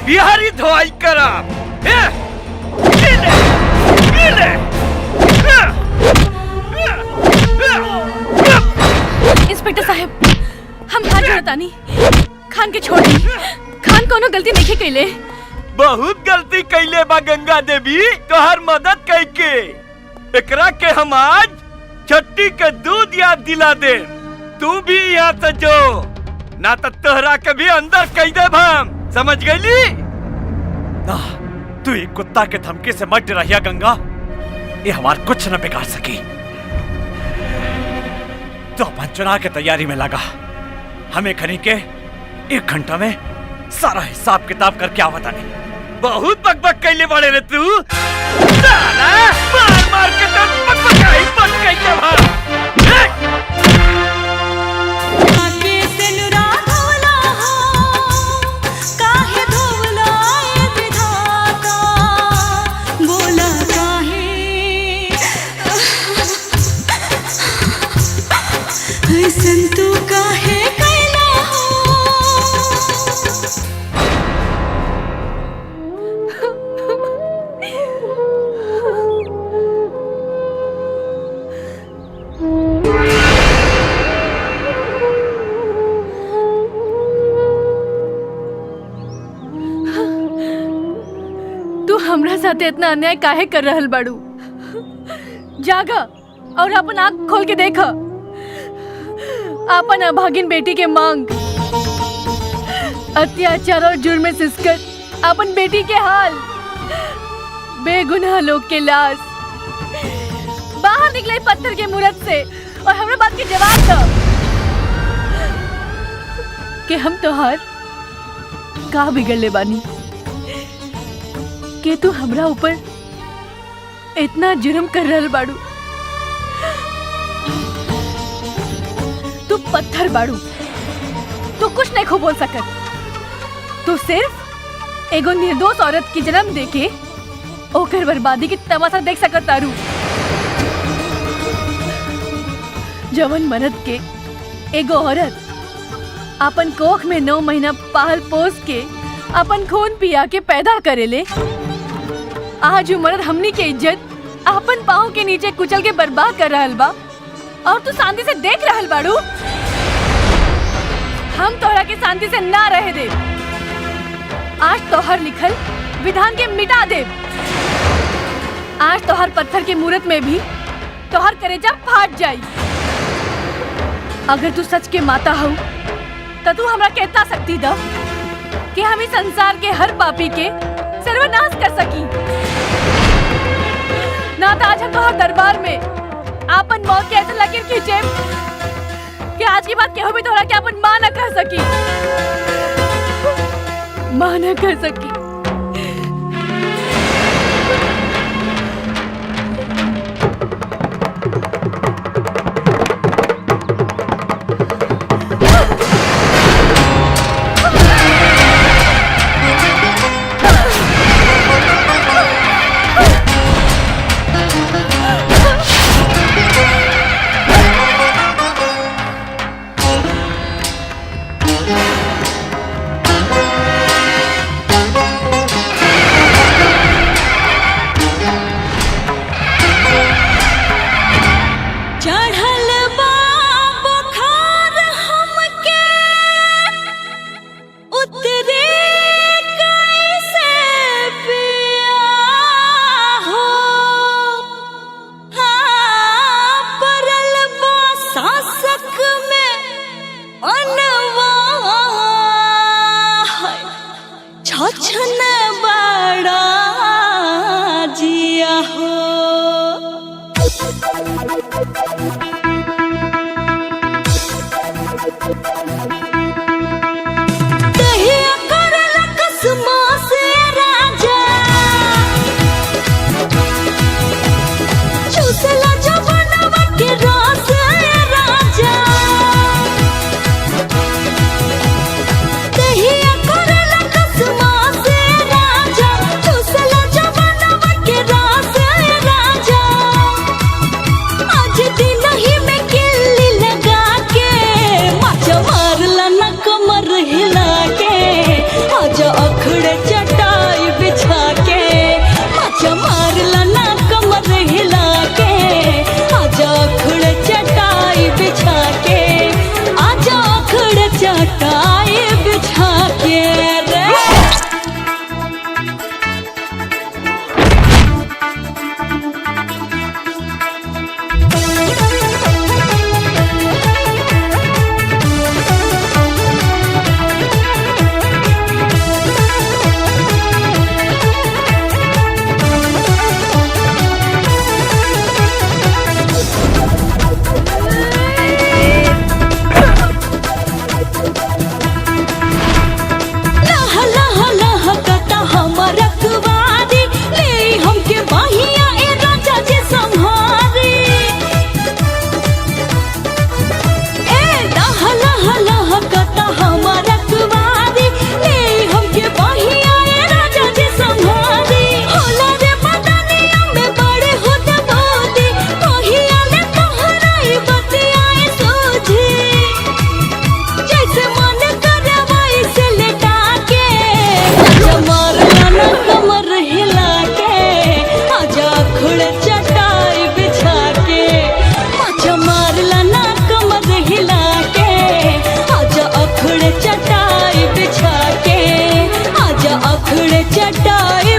बिहारी धोआई करब। इंस्पेक्टर साहब, हम खान छोड़तानी, खान के छोड़ दी। खान कोनो गलती नहीं कैले। बहुत गलती कैले बा गंगा देवी तोहर मदद कैके। एकरा के हम आज छट्टी के दूध याद दिला दे। तू भी यहाँ से जो, ना तो तोहरा के भी अंदर कह देब हम, समझ गईली? ना, तू एक कुत्ता के धमकी से मत डराइया गंगा, ये हमार कुछ न बिगाड़ सकी। तो अपन चुनाव की तैयारी में लगा। हमें खनी के 1 घंटा में सारा हिसाब किताब करके आवता नहीं। बहुत बकबक कैले बड़े रे तू। साला मार मार के तो बकबकाई बन गई है भाई। हमरा साथे इतना अन्याय काहे कर रहल बाड़ू? जागा और अपन आँख खोल के देखा। अपन अभागिन बेटी के मांग, अत्याचार और जुर्म में सिसकर अपन बेटी के हाल, बेगुनाह लोग के लाश बाहर निकले पत्थर के मूरत से, और हमरा बात के जवाब दो कि हम तोहार का बिगड़ले बानी के तू हमरा ऊपर इतना जुर्म कर रहल बाड़ू। तू पत्थर बाड़ू, तू कुछ नहीं खो बोल सकत। तू सिर्फ एगो निर्दोष औरत की जन्म देके ओकर बर्बादी की तमाशा देख सकत तारू। जवन मर्द के एगो औरत अपन कोख में 9 महीना पाल पोस के अपन खून पिया के पैदा करेले, आज मर्द हमनी के इज्जत अपन पाँव के नीचे कुचल के बर्बाद कर रहल बा, और तू शांति से देख रहल बाड़ू। हम तोहरा के शांति से ना रहे दे। आज तोहर लिखल विधान के मिटा दे। आज तोहर पत्थर के मूरत में भी तोहर कलेजा फाट जाई। अगर तू सच के माता हो तो तू हमरा कहता सकती दा कि हम इस संसार के हर पापी के सर्वनाश कर सकी। ना तो आज हम तोहर दरबार में आपन मौत के ऐसा लकीर खींचे कि आज की बात केहू भी तोहरा के अपन मां न कर सकी, मां न कर सकी।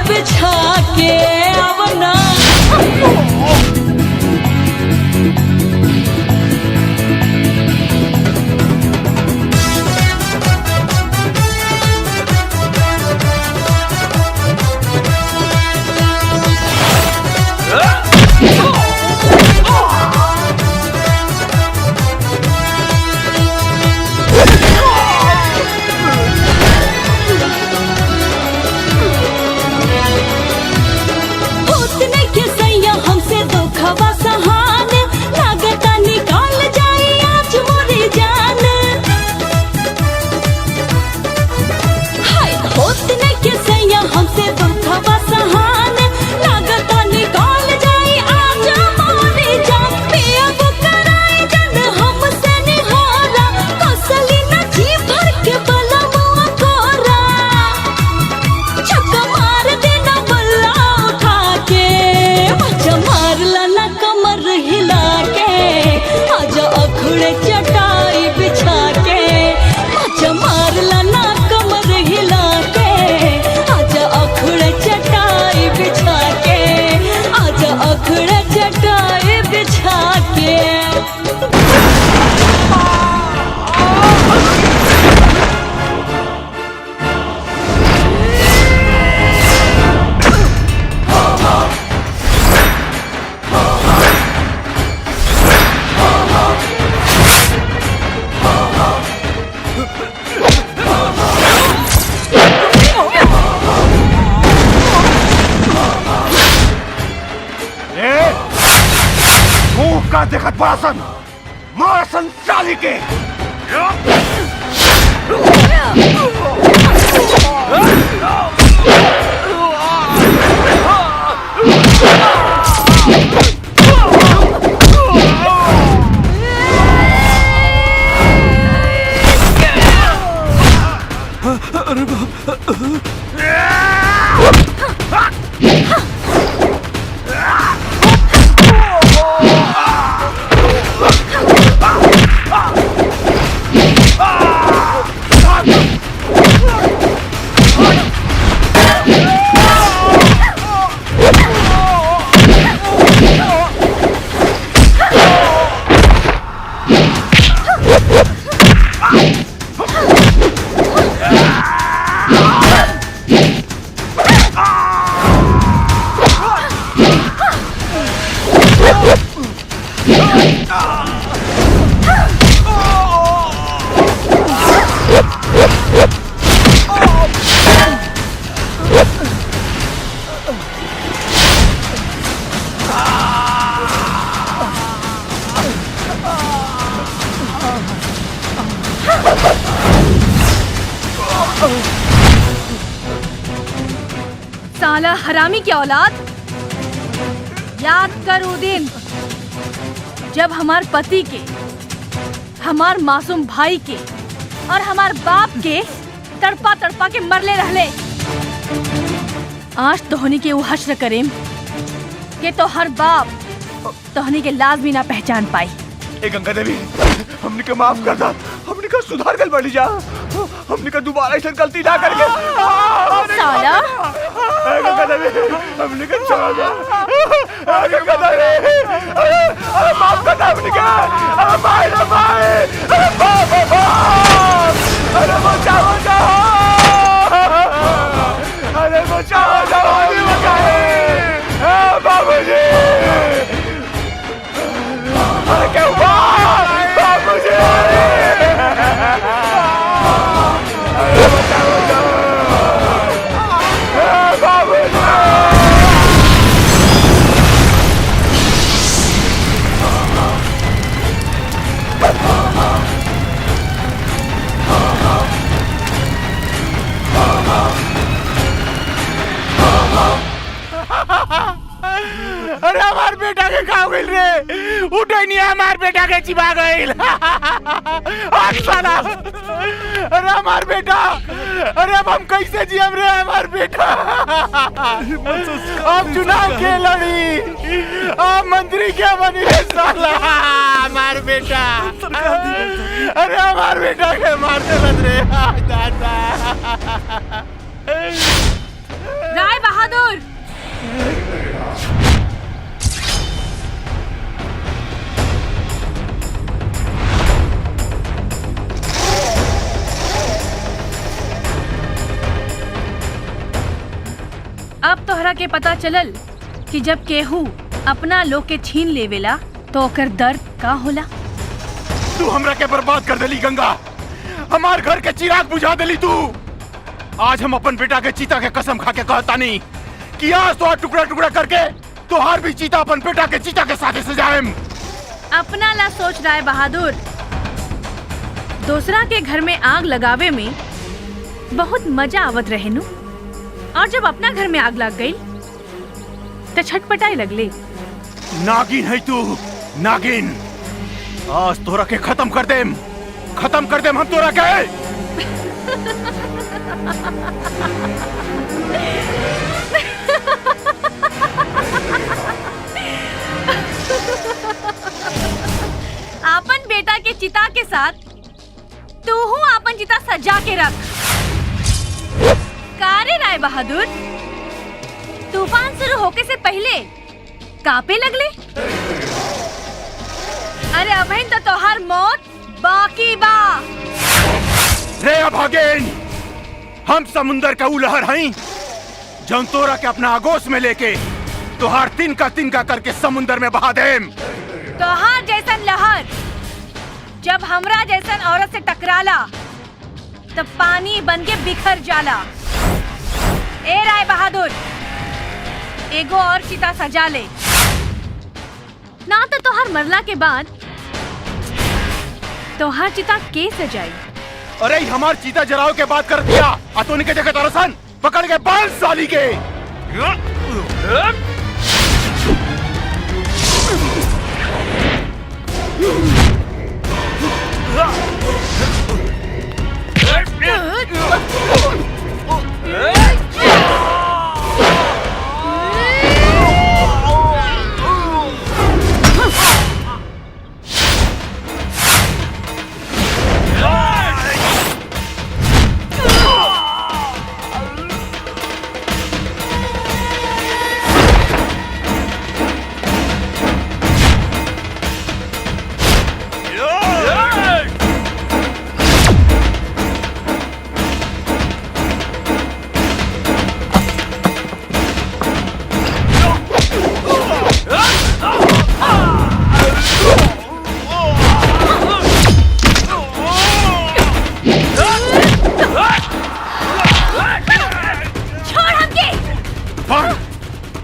बिछा के आवना का देखत बड़ासन मारसन साली के अरे बाप साला हरामी की औलाद, याद कर वो दिन जब हमार पति के, हमार मासूम भाई के और हमार बाप के तड़पा तड़पा के मरले रहले। आज तोहनी के वो हश्र करेम के तो हर बाप तोहनी के लाजमी ना पहचान पाई। ए गंगा देवी, हमने के माफ कर दा, हमने का सुधार कर बड़ी जा, हमने का दोबारा ऐसा गलती ना करके साला। गंगा देवी, हमने का छोड़ दे, गंगा देवी, अरे माफ कर दा हमने का, अरे माए ना माए, अरे बाप बाप, अरे बचाओ अरे बचाओ अरे बचाए, बाबूजी, अरे क्या हुआ बाबूजी, अरे बचाओ बाबूजी। अरे हमार बेटा के खा गइल रे, उठे नहीं हमार बेटा के चिपा गइल। साला, अरे हमार बेटा, अरे अब हम कैसे जियम रे हमार बेटा। अब चुनाव के लड़ी, अब मंत्री क्या बनी रे साला हमार बेटा। अरे हमार बेटा के मारते लग रे दादा। राय बहादुर बहादुर। अब तोहरा के पता चलल कि जब केहू अपना लोग के छीन लेवेला तो ओकर दर्द का होला। तू हमरा के बर्बाद कर देली गंगा, हमार घर के चिराग बुझा देली तू। आज हम अपन बेटा के चीता के कसम खा के कहता नहीं कि आज तो टुकड़ा टुकड़ा करके तोहार भी चीता अपन बेटा के चीता के साथ सजाएम। अपना ला सोच रहा है बहादुर, दूसरा के घर में आग लगावे में बहुत मजा आवत रहे नु, और जब अपना घर में आग लग गई तो छटपटाई लगले। नागिन है तू, नागिन। आज तोरा के खत्म कर देम हम तोरा के। आपन बेटा के चिता के साथ तू हूँ आपन चिता सजा के रख। कारे राय बहादुर, तूफान शुरू होके से पहले कांपे लगले। अरे अभी तो तोहार मौत बाकी बा। रे अभागेन, हम समुंदर का उलहर हई जौन तोरा के अपना आगोश में लेके तोहार तिनका करके समुंदर में बहा देम। तोहार जैसन लहर जब हमरा जैसन औरत से टकराला तब पानी बन के बिखर जाला। ए राय बहादुर, एगो और चिता सजा ले, ना तो तोहार मरला के बाद तोहार चिता के सजाई। अरे हमार चीता जराव के बात कर दिया, अतोनी के जगह तरसन पकड़ के 5 साली के।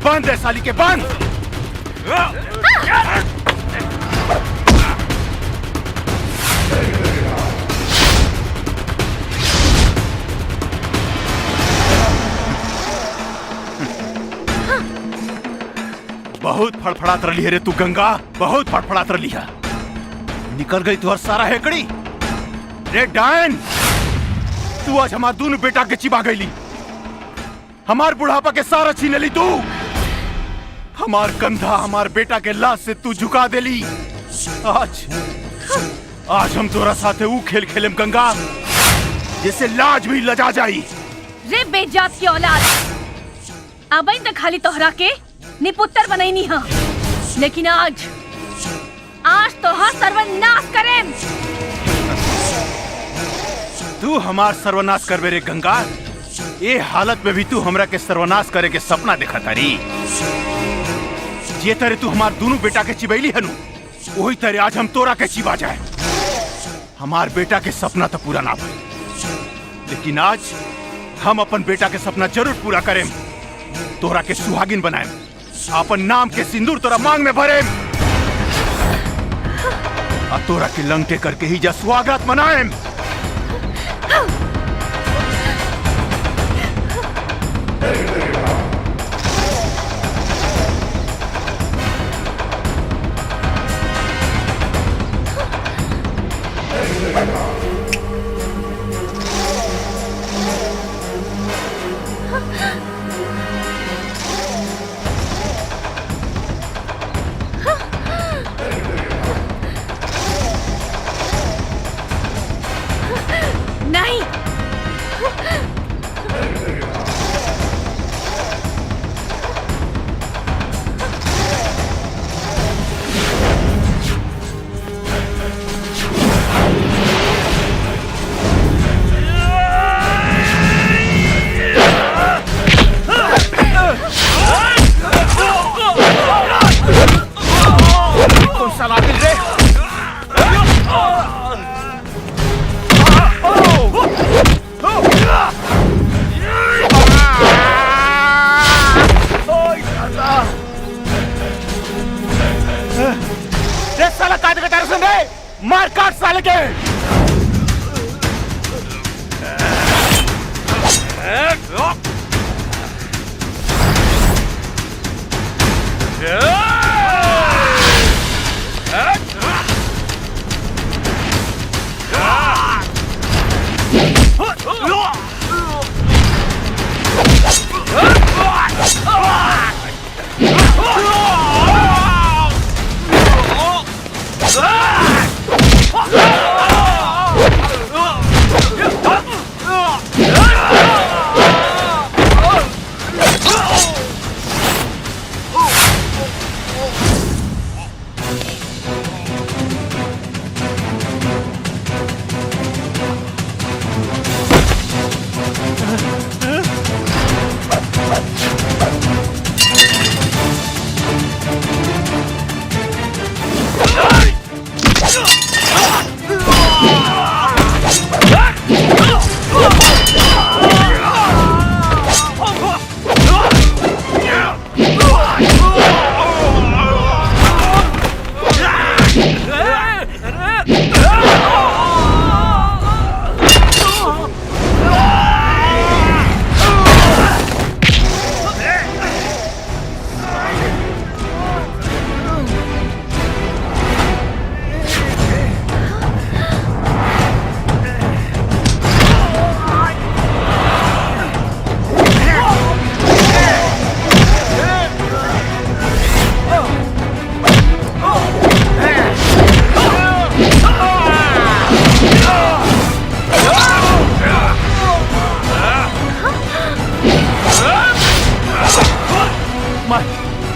बंद है साली के, बंद। बहुत फड़फड़ात रही है रे तू गंगा, बहुत फड़फड़ात रही है। निकल गई तुहर सारा हेकड़ी। रे डायन, तू आज हमार दोनों बेटा के चिबा गईली, हमार बुढ़ापा के सारा छीन ली तू। हमार कंधा हमार बेटा के लाश से तू झुका देली। आज हम तोरा साथे ऊ खेल खेलेम गंगा जैसे लाज भी लजा जाई। रे बेजात की औलाद, अब तक खाली तोहरा के निपुत्तर बनैनी हा, लेकिन आज तोहर सर्वनाश करेम। तू हमार सर्वनाश करबे रे गंगा? ये हालत में भी तू हमरा के सर्वनाश करे के सपना देखा तारी। जे तरह तू हमार दोनों बेटा के चिबैली हनु, वही तरह आज हम तोरा के चिबा जाए। हमार बेटा के सपना तो पूरा ना भइल, लेकिन आज हम अपन बेटा के सपना जरूर पूरा करेम। तोरा के सुहागिन बनाएम, अपन नाम के सिंदूर तोरा मांग में भरेम, आ तोरा के लंके करके ही जा स्वागत मनाएम। औकात का तरफ से मार काट साले के।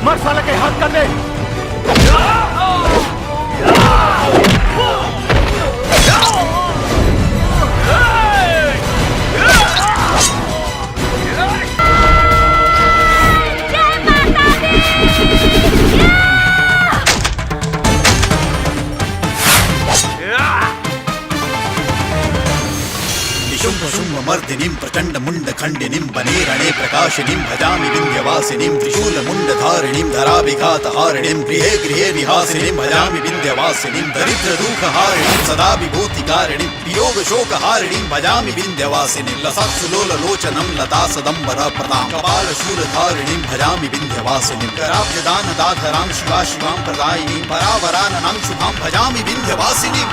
मार साला के हाथ कर दे। मर्दिनीं प्रचंड मुंड खंडिनीं बने रणे प्रकाशिनीं भजामि विंध्यवासिनीं त्रिशूल मुंड धारिणीं धराभिघात हारिणीं गृहे गृहे विहासिनीं भजामि विंध्यवासिनीं दरिद्र दुख हारिणीं सदा विभूति कारिणीं वियोग शोक हारिणीं भजामि विंध्यवासिनीं लसत्सुलोल लोचनं लता सदंबर प्रदां कपाल शूल धारिणीं भजामि विंध्यवासिनीं कराब्जदान दाधरां शिवा शिवां प्रदायिनीं परावराननां शुभां भजामि विंध्यवासिनीं।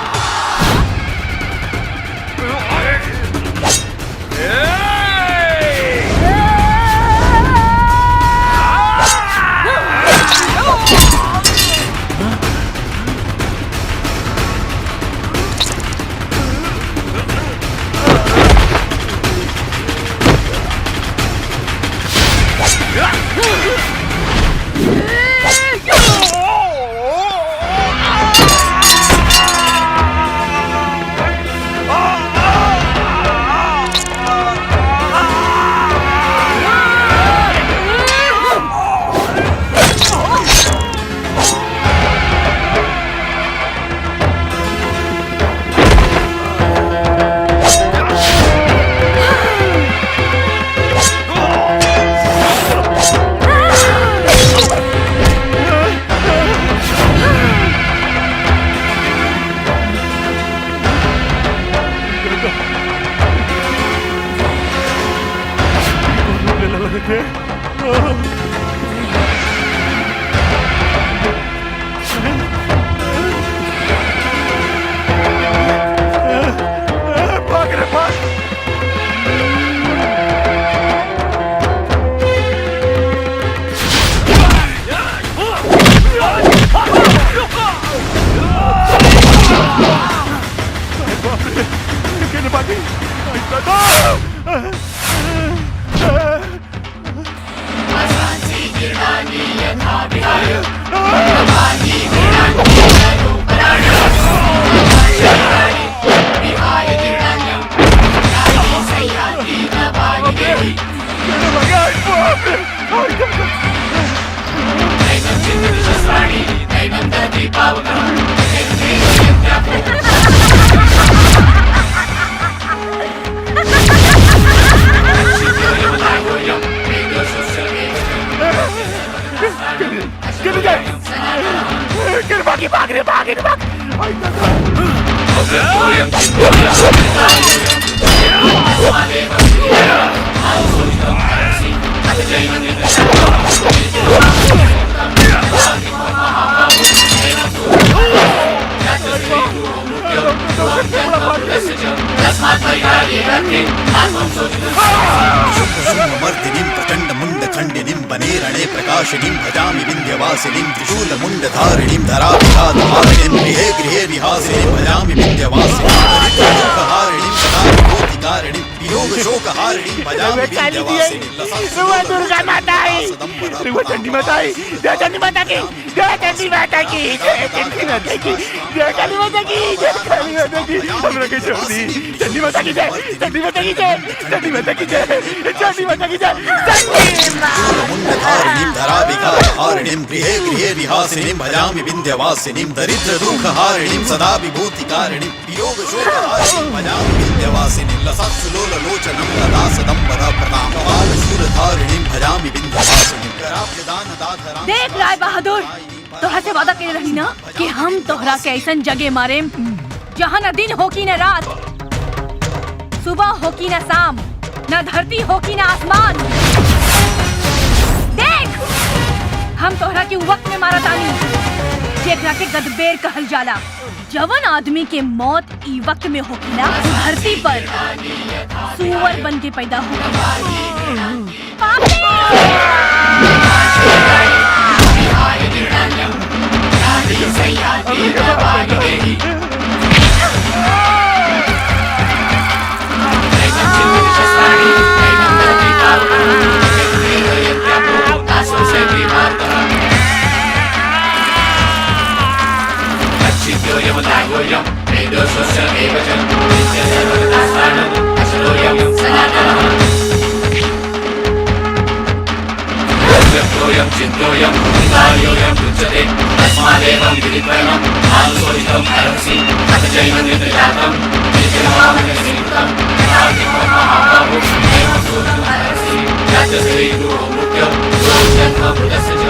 Give me that! कृपा की भाग रे भाग रे भाग मर्दिनीं प्रचंड मुंड खंडिनीं बने रणे प्रकाशिनीं भजामि विंध्यवासिनीं त्रिशूल मुंड धारिणीं धराभिघात हारिणीं गृहे गृहे निहासिनीं भजामि विंध्यवासिनीं दरिद्रदुःखहारिणीं सदा विभूतिकारिणीं वियोग शोकहारिणीं भजामि विंध्यवासिनीं दुर्गा माता चंडी माता जय चंडी माता की जय चंडी माता की जय चंडी माता की जय काली माता की जय काली माता की हमरा के छोड़ी चंडी माता की जय चंडी माता की जय चंडी माता की जय चंडी माता की जय मुंडधारिणीं धराभिघातहारिणीं गृहे गृहे निहासिनीं भजामि विंध्यवासिनीं दरिद्रदुःखहारिणीं सदा विभूतिकारिणीं वियोग शोकहारिणीं भजामि विंध्यवासिनीं लसत्सुलोललोचनं लदा सदम्बरप्रदां कपालशूलधारिणीं भजामि विंध्यवासिनीं कराभ्यदानदाधरां। देख राय बहादुर, तोहरा से वादा करे रही ना कि हम तोहरा के ऐसन जगह मारे जहाँ न दिन हो की न रात, सुबह हो की न शाम, न धरती हो की न आसमान। देख हम तोहरा के वक्त में मारा तानी जेकरा के गदबेर कहल जाला। जवन आदमी के मौत ई वक्त में होगी ना धरती पर सुअर बन के पैदा होगी। Just